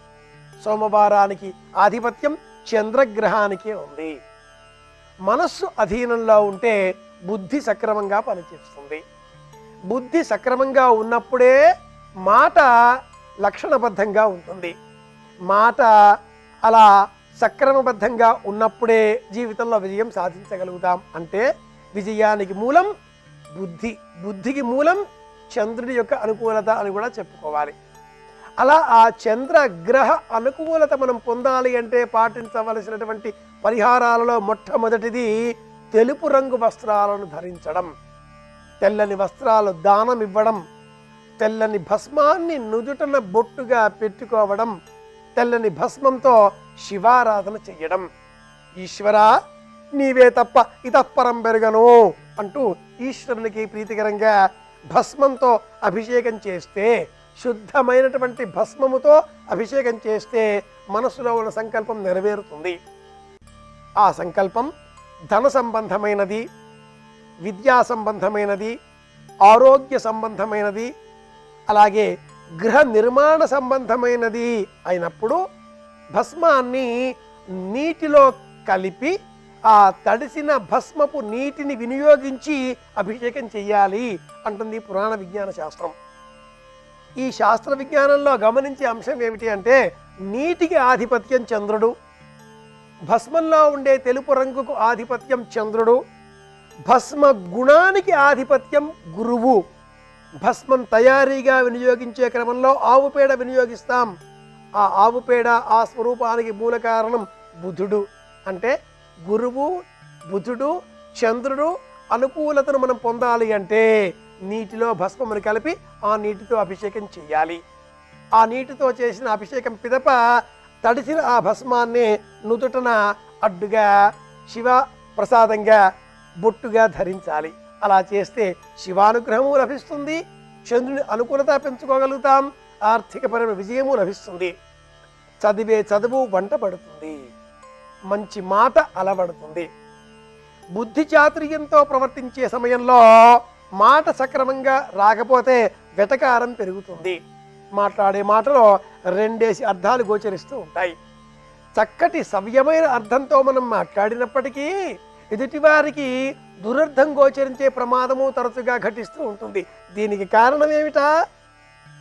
సోమవారానికి ఆధిపత్యం చంద్రగ్రహానికే ఉంది. మనస్సు అధీనంలో ఉంటే బుద్ధి సక్రమంగా పనిచేస్తుంది. బుద్ధి సక్రమంగా ఉన్నప్పుడే మాట లక్షణబద్ధంగా ఉంటుంది. మాట అలా సక్రమబద్ధంగా ఉన్నప్పుడే జీవితంలో విజయం సాధించగలుగుతాం. అంటే విజయానికి మూలం బుద్ధి, బుద్ధికి మూలం చంద్రుడి యొక్క అనుకూలత అని కూడా చెప్పుకోవాలి. అలా ఆ చంద్రగ్రహ అనుకూలత మనం పొందాలి అంటే పాటించవలసినటువంటి పరిహారాలలో మొట్టమొదటిది తెలుపు రంగు వస్త్రాలను ధరించడం, తెల్లని వస్త్రాలు దానం ఇవ్వడం, తెల్లని భస్మాన్ని నుదుటన బొట్టుగా పెట్టుకోవడం, తెల్లని భస్మంతో శివారాధన చెయ్యడం. ఈశ్వరా నీవే తప్ప ఇతఃపరం పెరగను అంటూ ఈశ్వరునికి ప్రీతికరంగా భస్మంతో అభిషేకం చేస్తే, శుద్ధమైనటువంటి భస్మముతో అభిషేకం చేస్తే మనసులో ఉన్న సంకల్పం నెరవేరుతుంది. ఆ సంకల్పం ధన సంబంధమైనది, విద్యా సంబంధమైనది, ఆరోగ్య సంబంధమైనది, అలాగే గృహ నిర్మాణ సంబంధమైనది అయినప్పుడు భస్మాన్ని నీటిలో కలిపి ఆ తడిసిన భస్మపు నీటిని వినియోగించి అభిషేకం చెయ్యాలి అంటుంది పురాణ విజ్ఞాన శాస్త్రం. ఈ శాస్త్ర విజ్ఞానంలో గమనించే అంశం ఏమిటి అంటే, నీటికి ఆధిపత్యం చంద్రుడు, భస్మంలో ఉండే తెలుపు రంగుకు ఆధిపత్యం చంద్రుడు, భస్మ గుణానికి ఆధిపత్యం గురువు. భస్మం తయారీగా వినియోగించే క్రమంలో ఆవు పేడ వినియోగిస్తాం. ఆ ఆవు పేడ ఆ స్వరూపానికి మూల కారణం బుధుడు. అంటే గురువు, బుధుడు, చంద్రుడు అనుకూలతను మనం పొందాలి అంటే నీటిలో భస్మమును కలిపి ఆ నీటితో అభిషేకం చేయాలి. ఆ నీటితో చేసిన అభిషేకం పిదప తడిసిన ఆ భస్మాన్ని నుదుటన అడ్డుగా శివ ప్రసాదంగా బొట్టుగా ధరించాలి. అలా చేస్తే శివానుగ్రహము లభిస్తుంది, చంద్రుని అనుకూలత పెంచుకోగలుగుతాం, ఆర్థికపరమైన విజయము లభిస్తుంది, చదివే చదువు వంట పడుతుంది, మంచి మాట అలవడుతుంది. బుద్ధి చాతుర్యంతో ప్రవర్తించే సమయంలో మాట సక్రమంగా రాకపోతే వెటకారం పెరుగుతుంది. మాట్లాడే మాటలో రెండేసి అర్థాలు గోచరిస్తూ ఉంటాయి. చక్కటి సవ్యమైన అర్థంతో మనం మాట్లాడినప్పటికీ ఎదుటివారికి దురర్థం గోచరించే ప్రమాదము తరచుగా ఘటిస్తూ ఉంటుంది. దీనికి కారణం ఏమిటా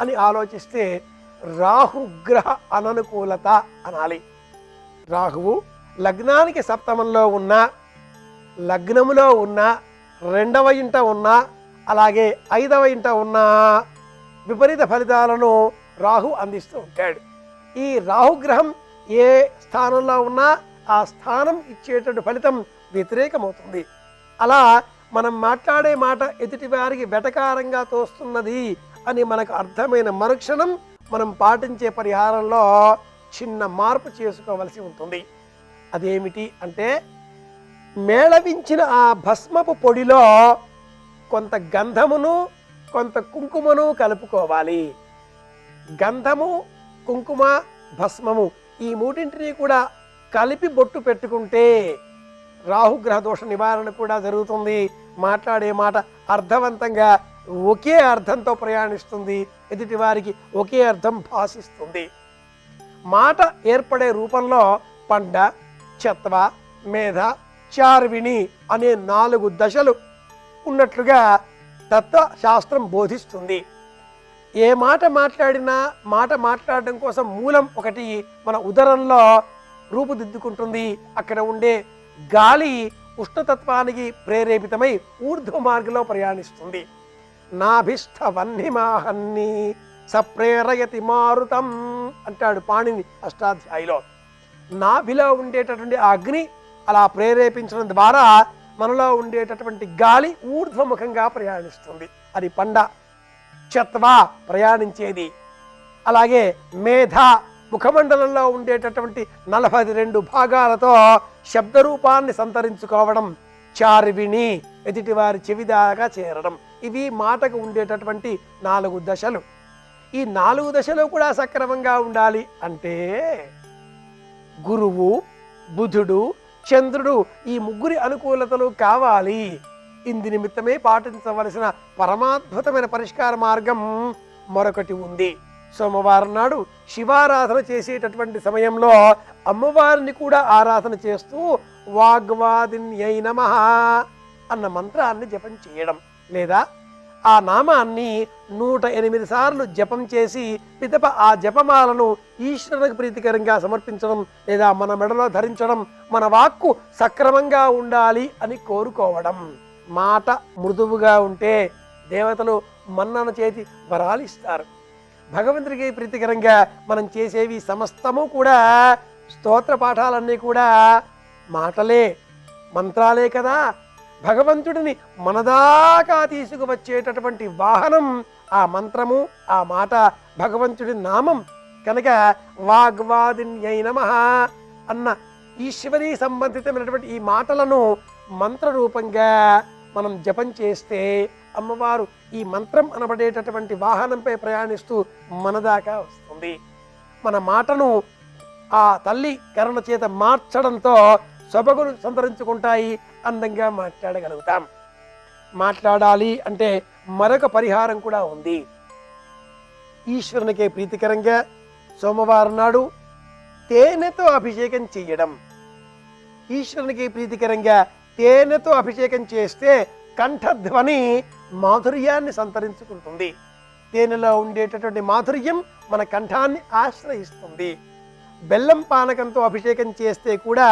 అని ఆలోచిస్తే రాహుగ్రహ అననుకూలత అనాలి. రాహువు లగ్నానికి సప్తమంలో ఉన్న, లగ్నములో ఉన్న, 2వ ఇంట ఉన్న, అలాగే 5వ ఇంట ఉన్న విపరీత ఫలితాలను రాహు అందిస్తూ ఉంటాడు. ఈ రాహుగ్రహం ఏ స్థానంలో ఉన్నా ఆ స్థానం ఇచ్చేటటువంటి ఫలితం వ్యతిరేకమవుతుంది. అలా మనం మాట్లాడే మాట ఎదుటి వారికి వెటకారంగా తోస్తున్నది అని మనకు అర్థమైన మరుక్షణం మనం పాటించే పరిహారంలో చిన్న మార్పు చేసుకోవలసి ఉంటుంది. అదేమిటి అంటే, మేళవించిన ఆ భస్మపు పొడిలో కొంత గంధమును కొంత కుంకుమను కలుపుకోవాలి. గంధము, కుంకుమ, భస్మము ఈ మూడింటిని కూడా కలిపి బొట్టు పెట్టుకుంటే రాహుగ్రహ దోష నివారణ కూడా జరుగుతుంది. మాట్లాడే మాట అర్థవంతంగా ఒకే అర్థంతో ప్రయాణిస్తుంది, ఎదుటి వారికి ఒకే అర్థం భాషిస్తుంది. మాట ఏర్పడే రూపంలో పండ, చత్వ, మేధ, చార్విణి అనే 4 దశలు ఉన్నట్లుగా తత్వశాస్త్రం బోధిస్తుంది. ఏ మాట మాట్లాడినా మాట మాట్లాడడం కోసం మూలం ఒకటి మన ఉదరంలో రూపుదిద్దుకుంటుంది. అక్కడ ఉండే గాలి ఉష్ణతత్వానికి ప్రేరేపితమై ఊర్ధ్వ మార్గంలో ప్రయాణిస్తుంది. నాభిష్టవన్నిమాహన్ని సప్రేరయతి మారుతం అంటాడు పాణిని అష్టాధ్యాయిలో. నాభిలో ఉండేటటువంటి అగ్ని అలా ప్రేరేపించడం ద్వారా మనలో ఉండేటటువంటి గాలి ఊర్ధ్వముఖంగా ప్రయాణిస్తుంది. అది పండ. చత్వ ప్రయాణించేది. అలాగే మేధ ముఖమండలంలో ఉండేటటువంటి 42 భాగాలతో శబ్దరూపాన్ని సంతరించుకోవడం. చార్విణి ఎదుటివారి చెవిదాకా చేరడం. ఇవి మాటకు ఉండేటటువంటి 4 దశలు. ఈ 4 దశలు కూడా సక్రమంగా ఉండాలి అంటే గురువు, బుధుడు, చంద్రుడు ఈ ముగ్గురి అనుకూలతలు కావాలి. ఇందు నిమిత్తమే పాటించవలసిన పరమాద్భుతమైన పరిష్కార మార్గం మరొకటి ఉంది. సోమవారం నాడు శివారాధన చేసేటటువంటి సమయంలో అమ్మవారిని కూడా ఆరాధన చేస్తూ వాగ్వాదిన్యై నమః అన్న మంత్రాన్ని జపం చేయడం, లేదా ఆ నామాన్ని 108 సార్లు జపం చేసి పిదప ఆ జపమాలను ఈశ్వరునికి ప్రీతికరంగా సమర్పించడం, లేదా మన మెడలో ధరించడం, మన వాక్కు సక్రమంగా ఉండాలి అని కోరుకోవడం. మాట మృదువుగా ఉంటే దేవతలు మన్నన చేతి వరాలిస్తారు. భగవంతుడికి ప్రీతికరంగా మనం చేసేవి సమస్తము కూడా స్తోత్ర పాఠాలన్నీ కూడా మాటలే, మంత్రాలే కదా. భగవంతుడిని మనదాకా తీసుకువచ్చేటటువంటి వాహనం ఆ మంత్రము, ఆ మాట, భగవంతుడి నామం కనుక వాగ్వాదిన్యై నమః అన్న ఈశ్వరీ సంబంధితమైనటువంటి ఈ మాటలను మంత్రరూపంగా మనం జపం చేస్తే అమ్మవారు ఈ మంత్రం అనబడేటటువంటి వాహనంపై ప్రయాణిస్తూ మనదాకా వస్తుంది. మన మాటను ఆ తల్లి కరుణ చేత మార్చడంతో సొబగులు సంతరించుకుంటాయి, అందంగా మాట్లాడగలుగుతాం. మాట్లాడాలి అంటే మరొక పరిహారం కూడా ఉంది. ఈశ్వరునికే ప్రీతికరంగా సోమవారం నాడు తేనెతో అభిషేకం చేయడం. ఈశ్వరునికి ప్రీతికరంగా తేనెతో అభిషేకం చేస్తే కంఠధ్వని మాధుర్యాన్ని సంతరించుకుంటుంది. తేనెలో ఉండేటటువంటి మాధుర్యం మన కంఠాన్ని ఆశ్రయిస్తుంది. బెల్లం పానకంతో అభిషేకం చేస్తే కూడా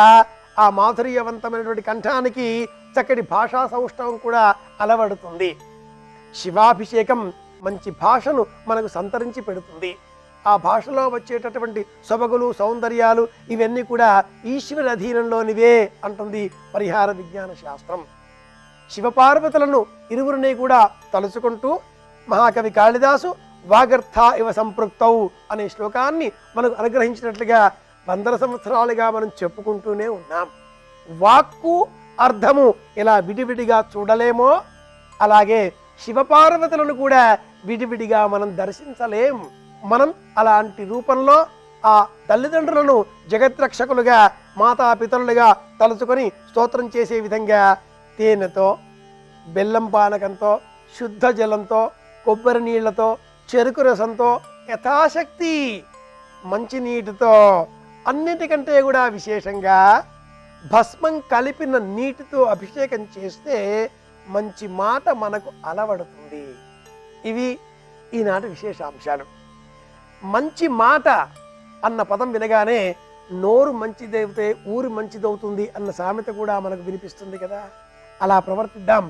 ఆ మాధుర్యవంతమైనటువంటి కంఠానికి చక్కటి భాషా సౌష్ఠవం కూడా అలవడుతుంది. శివాభిషేకం మంచి భాషను మనకు సంతరించి పెడుతుంది. ఆ భాషలో వచ్చేటటువంటి సొబగులు సౌందర్యాలు ఇవన్నీ కూడా ఈశ్వర అధీనంలోనివే అంటుంది పరిహార విజ్ఞాన శాస్త్రం. శివపార్వతులను ఇరువురిని కూడా తలుచుకుంటూ మహాకవి కాళిదాసు వాగర్థ ఇవ సంపృక్తౌ అనే శ్లోకాన్ని మనకు అనుగ్రహించినట్లుగా 100 సంవత్సరాలుగా మనం చెప్పుకుంటూనే ఉన్నాం. వాక్కు అర్థము ఇలా విడివిడిగా చూడలేమో అలాగే శివపార్వతులను కూడా విడివిడిగా మనం దర్శించలేం. మనం అలాంటి రూపంలో ఆ తల్లిదండ్రులను జగద్రక్షకులుగా మాతాపితరులుగా తలుచుకొని స్తోత్రం చేసే విధంగా తేనెతో, బెల్లం పానకంతో, శుద్ధ జలంతో, కొబ్బరి నీళ్లతో, చెరుకు రసంతో, యథాశక్తి మంచినీటితో, అన్నిటికంటే కూడా విశేషంగా భస్మం కలిపిన నీటితో అభిషేకం చేస్తే మంచి మాట మనకు అలవడుతుంది. ఇవి ఈనాటి విశేషాంశాలు. మంచి మాట అన్న పదం వినగానే నోరు మంచిదైతే ఊరు మంచిదవుతుంది అన్న సామెత కూడా మనకు వినిపిస్తుంది కదా. అలా ప్రవర్తిద్దాం,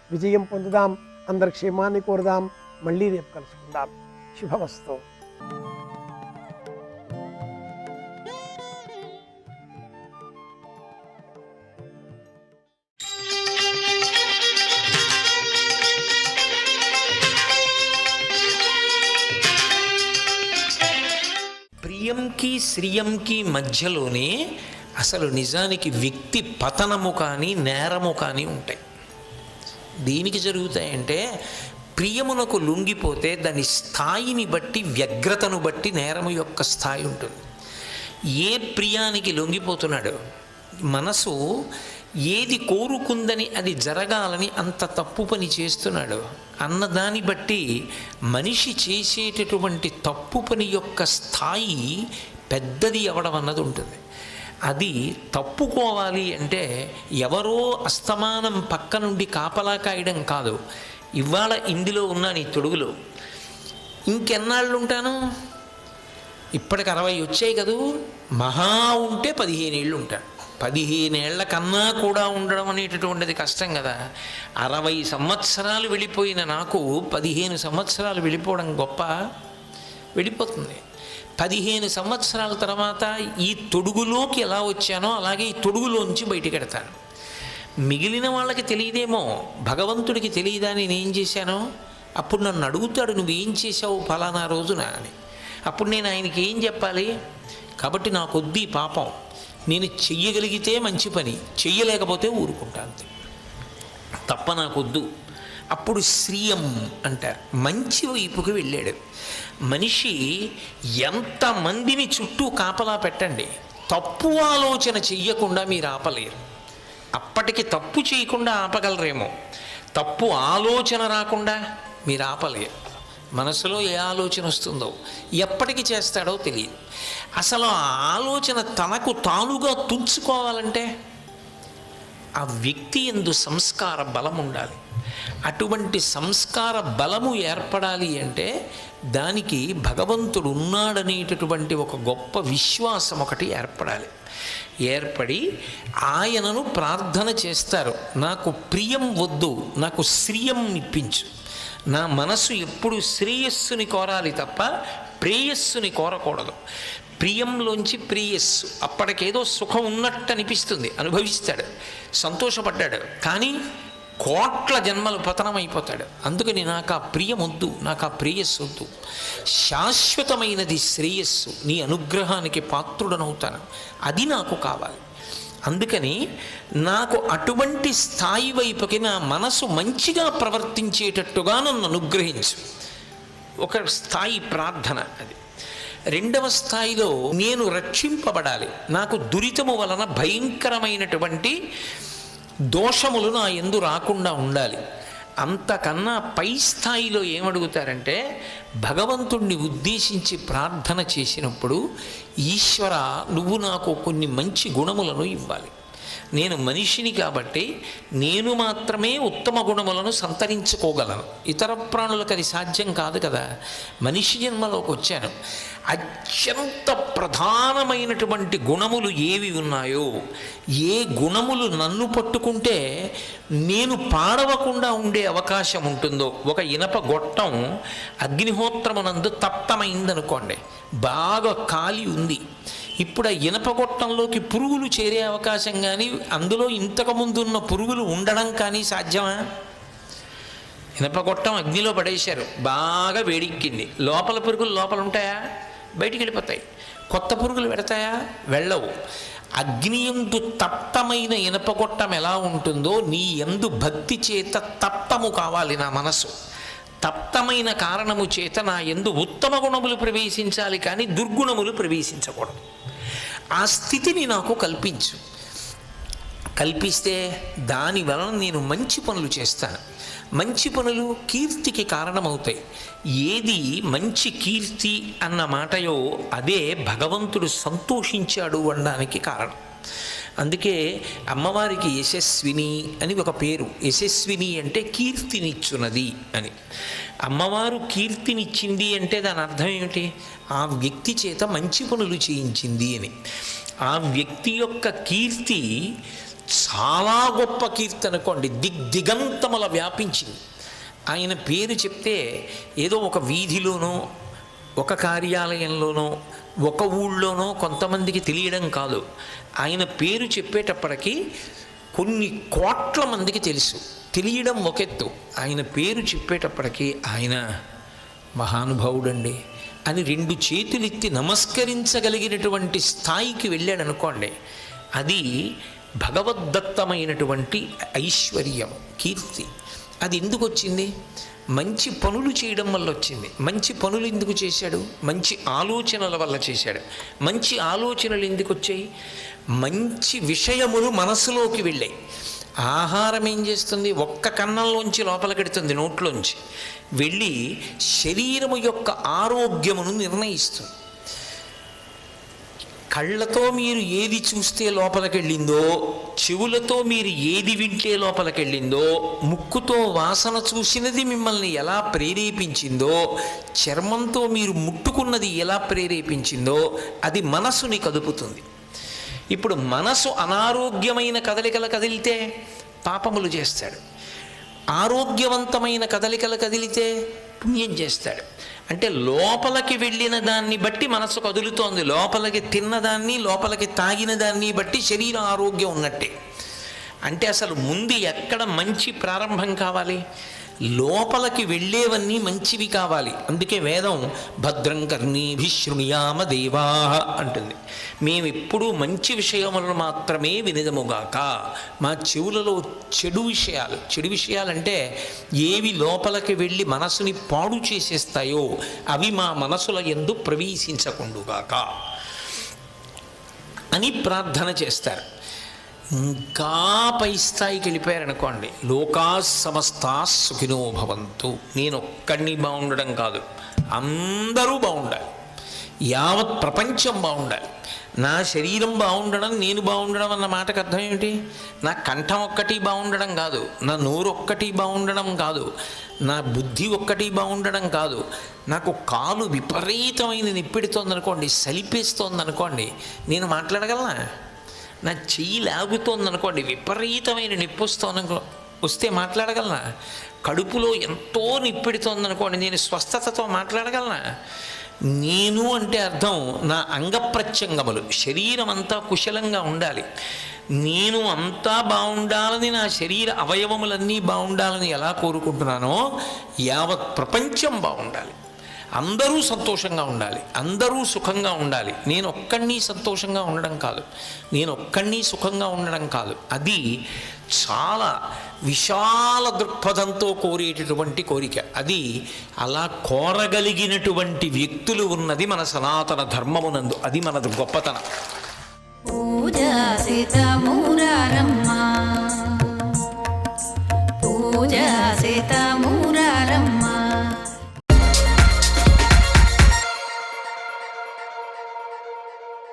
విజయం పొందుదాం, అందరి క్షేమాన్ని కోరుదాం. మళ్ళీ రేపు కలుసుకుందాం. శుభమస్తు. ప్రియంకి శ్రియంకి మధ్యలోనే అసలు నిజానికి వ్యక్తి పతనము కానీ నేరము కానీ ఉంటాయి. దేనికి జరుగుతాయంటే ప్రియమునకు లొంగిపోతే దాని స్థాయిని బట్టి వ్యగ్రతను బట్టి నేరము యొక్క స్థాయి ఉంటుంది. ఏ ప్రియానికి లొంగిపోతున్నాడు, మనసు ఏది కోరుకుందని అది జరగాలని అంత తప్పు పని చేస్తున్నాడు అన్నదాన్ని బట్టి మనిషి చేసేటటువంటి తప్పు పని యొక్క స్థాయి పెద్దది అవ్వడం అన్నది ఉంటుంది. అది తప్పుకోవాలి అంటే ఎవరో అస్తమానం పక్క నుండి కాపలా కాయడం కాదు. ఇవాళ ఇందులో ఉన్నాను ఈ తొడుగులో, ఇంకెన్నాళ్ళు ఉంటాను? ఇప్పటికి 60 వచ్చాయి కదూ, మహా ఉంటే 15 ఏళ్ళు ఉంటాను. 15 ఏళ్ల కన్నా కూడా ఉండడం అనేటటువంటిది కష్టం కదా. 60 సంవత్సరాలు వెళ్ళిపోయిన నాకు 15 సంవత్సరాలు వెళ్ళిపోవడం గొప్ప. వెళ్ళిపోతుంది. 15 సంవత్సరాల తర్వాత ఈ తొడుగులోకి ఎలా వచ్చానో అలాగే ఈ తొడుగులోంచి బయటకెడతాను. మిగిలిన వాళ్ళకి తెలియదేమో, భగవంతుడికి తెలియదా నేనేం చేశానో. అప్పుడు నన్ను అడుగుతాడు, నువ్వేం చేశావు ఫలానా రోజున అని. అప్పుడు నేను ఆయనకి ఏం చెప్పాలి? కాబట్టి నాకొద్ది పాపం, నేను చెయ్యగలిగితే మంచి పని, చెయ్యలేకపోతే ఊరుకుంటాను, తప్ప నాకొద్దు. అప్పుడు శ్రియం అంటారు, మంచి వైపుకి వెళ్ళాడు మనిషి. ఎంతమందిని చుట్టూ కాపలా పెట్టండి, తప్పు ఆలోచన చెయ్యకుండా మీరు ఆపలేరు. అప్పటికి తప్పు చేయకుండా ఆపగలరేమో, తప్పు ఆలోచన రాకుండా మీరు ఆపలేరు. మనసులో ఏ ఆలోచన వస్తుందో ఎప్పటికి చేస్తాడో తెలియదు. అసలు ఆ ఆలోచన తనకు తానుగా తుంచుకోవాలంటే ఆ వ్యక్తి యందు సంస్కార బలం ఉండాలి. అటువంటి సంస్కార బలము ఏర్పడాలి అంటే దానికి భగవంతుడు ఉన్నాడనేటటువంటి ఒక గొప్ప విశ్వాసం ఒకటి ఏర్పడాలి. ఏర్పడి ఆయనను ప్రార్థన చేస్తారు, నాకు ప్రియం వద్దు, నాకు శ్రియం ఇప్పించు. నా మనసు ఎప్పుడు శ్రేయస్సుని కోరాలి తప్ప ప్రేయస్సుని కోరకూడదు. ప్రియంలోంచి ప్రేయస్సు, అప్పటికేదో సుఖం ఉన్నట్టు అనిపిస్తుంది, అనుభవిస్తాడు, సంతోషపడ్డాడు, కానీ కోట్ల జన్మలు పతనమైపోతాడు. అందుకని నాకు ఆ ప్రియం వద్దు, నాకు ఆ ప్రేయస్సు వద్దు, శాశ్వతమైనది శ్రేయస్సు, నీ అనుగ్రహానికి పాత్రుడనవుతాను, అది నాకు కావాలి. అందుకని నాకు అటువంటి స్థాయి వైపుకి నా మనసు మంచిగా ప్రవర్తించేటట్టుగా నన్ను అనుగ్రహించు. ఒక స్థాయి ప్రార్థన అది. రెండవ స్థాయిలో నేను రక్షింపబడాలి, నాకు దురితము వలన భయంకరమైనటువంటి దోషములు నా యందు రాకుండా ఉండాలి. అంతకన్నా పై స్థాయిలో ఏమడుగుతారంటే భగవంతుణ్ణి ఉద్దేశించి ప్రార్థన చేసినప్పుడు, ఈశ్వర నువ్వు నాకు కొన్ని మంచి గుణములను ఇవ్వాలి, నేను మనిషిని కాబట్టి నేను మాత్రమే ఉత్తమ గుణములను సంతరించుకోగలను. ఇతర ప్రాణులకు అది సాధ్యం కాదు కదా. మనిషి జన్మలోకి వచ్చాను. అత్యంత ప్రధానమైనటువంటి గుణములు ఏవి ఉన్నాయో, ఏ గుణములు నన్ను పట్టుకుంటే నేను పాడవకుండా ఉండే అవకాశం ఉంటుందో, ఒక ఇనప గొట్టం అగ్నిహోత్రమునందు తప్తమైందనుకోండి, బాగా కాలి ఉంది. ఇప్పుడు ఆ ఇనప గొట్టంలోకి పురుగులు చేరే అవకాశం కానీ, అందులో ఇంతకుముందు ఉన్న పురుగులు ఉండడం కానీ సాధ్యమా? ఇనప గొట్టం అగ్నిలో పడేశారు, బాగా వేడెక్కింది, లోపల పురుగులు లోపల ఉంటాయా? బయటికి వెళ్ళిపోతాయి. కొత్త పురుగులు పెడతాయా? వెళ్ళవు. అగ్నియందు తప్తమైన ఇనపగొట్టం ఎలా ఉంటుందో, నీ యందు భక్తి చేత తప్తము కావాలి నా మనసు. తప్తమైన కారణము చేత నా యందు ఉత్తమ గుణములు ప్రవేశించాలి, కానీ దుర్గుణములు ప్రవేశించకూడదు. ఆ స్థితిని నాకు కల్పించు. కల్పిస్తే దాని వలన నేను మంచి పనులు చేస్తాను. మంచి పనులు కీర్తికి కారణమవుతాయి. ఏది మంచి కీర్తి అన్న మాటయో అదే భగవంతుడు సంతోషించాడు అనడానికి కారణం. అందుకే అమ్మవారికి యశస్విని అని ఒక పేరు. యశస్విని అంటే కీర్తినిచ్చున్నది అని. అమ్మవారు కీర్తినిచ్చింది అంటే దాని అర్థం ఏమిటి? ఆ వ్యక్తి చేత మంచి పనులు చేయించింది అని. ఆ వ్యక్తి యొక్క కీర్తి చాలా గొప్ప కీర్తి అనుకోండి, దిగ్దిగంతముల వ్యాపించింది. ఆయన పేరు చెప్తే ఏదో ఒక వీధిలోనో, ఒక కార్యాలయంలోనో, ఒక ఊళ్ళోనో కొంతమందికి తెలియడం కాదు. ఆయన పేరు చెప్పేటప్పటికీ కొన్ని కోట్ల మందికి తెలుసు. తెలియడం ఒకెత్తు, ఆయన పేరు చెప్పేటప్పటికీ ఆయన మహానుభావుడండి అని 2 చేతులెత్తి నమస్కరించగలిగినటువంటి స్థాయికి వెళ్ళాడు అనుకోండి. అది భగవద్దత్తమైనటువంటి ఐశ్వర్యం, కీర్తి. అది ఎందుకు వచ్చింది? మంచి పనులు చేయడం వల్ల వచ్చింది. మంచి పనులు ఎందుకు చేశాడు? మంచి ఆలోచనల వల్ల చేశాడు. మంచి ఆలోచనలు ఎందుకు వచ్చాయి? మంచి విషయములు మనసులోకి వెళ్ళాయి. ఆహారం ఏం చేస్తుంది? ఒక్క కన్నంలోంచి లోపలికెడుతుంది, నోట్లోంచి వెళ్ళి శరీరము యొక్క ఆరోగ్యమును నిర్ణయిస్తుంది. కళ్ళతో మీరు ఏది చూస్తే లోపలికెళ్ళిందో, చెవులతో మీరు ఏది వింటే లోపలికెళ్ళిందో, ముక్కుతో వాసన చూసినది మిమ్మల్ని ఎలా ప్రేరేపించిందో, చర్మంతో మీరు ముట్టుకున్నది ఎలా ప్రేరేపించిందో అది మనసుని కదుపుతుంది. ఇప్పుడు మనసు అనారోగ్యమైన కదలికలు కదిలితే పాపములు చేస్తాడు. ఆరోగ్యవంతమైన కదలికలు కదిలితే పుణ్యం చేస్తాడు. అంటే లోపలికి వెళ్ళిన దాన్ని బట్టి మనసు కదులుతోంది. లోపలికి తిన్నదాన్ని, లోపలికి తాగిన దాన్ని బట్టి శరీర ఆరోగ్యం ఉన్నట్టే. అంటే అసలు ముందు ఎక్కడ మంచి ప్రారంభం కావాలి? లోపలికి వెళ్ళేవన్నీ మంచివి కావాలి. అందుకే వేదం భద్రం కర్ణీభిః శృణుయామ దేవాః అంటుంది. మేమెప్పుడూ మంచి విషయములను మాత్రమే వినదముగాక. మా చెవులలో చెడు విషయాలంటే ఏవి లోపలికి వెళ్ళి మనసుని పాడు చేసేస్తాయో అవి మా మనసుల యందు ప్రవేశించకుండుగాక అని ప్రార్థన చేస్తారు. ఇంకా పై స్థాయికి వెళ్ళిపోయారనుకోండి, లోకా సమస్తా సుఖినో భవంతు. నేను ఒక్కడిని బాగుండడం కాదు, అందరూ బాగుండాలి, యావత్ ప్రపంచం బాగుండాలి. నా శరీరం బాగుండడం, నేను బాగుండడం అన్న మాటకు అర్థం ఏమిటి? నా కంఠం ఒక్కటి బాగుండడం కాదు, నా నోరు ఒక్కటి బాగుండడం కాదు, నా బుద్ధి ఒక్కటి బాగుండడం కాదు. నాకు కాలు విపరీతమైన నిప్పెడుతోందనుకోండి, సలిపేస్తోందనుకోండి, నేను మాట్లాడగలనా? నా చెయ్యి లాగుతోందనుకోండి, విపరీతమైన నొప్పి వస్తే మాట్లాడగలనా? కడుపులో ఎంతో నిప్పెడుతోందనుకోండి, నేను స్వస్థతతో మాట్లాడగలనా? నేను అంటే అర్థం నా అంగప్రత్యంగములు, శరీరం అంతా కుశలంగా ఉండాలి. నేను అంతా బాగుండాలని, నా శరీర అవయవములన్నీ బాగుండాలని ఎలా కోరుకుంటున్నానో యావత్ ప్రపంచం బాగుండాలి. అందరూ సంతోషంగా ఉండాలి, అందరూ సుఖంగా ఉండాలి. నేను ఒక్కడిని సంతోషంగా ఉండడం కాదు, నేను ఒక్కడిని సుఖంగా ఉండడం కాదు. అది చాలా విశాల దృక్పథంతో కోరేటటువంటి కోరిక. అది అలా కోరగలిగినటువంటి వ్యక్తులు ఉన్నది మన సనాతన ధర్మమునందు. అది మనది గొప్పతనం. పూజాసిత మురారమ్మ, పూజాసిత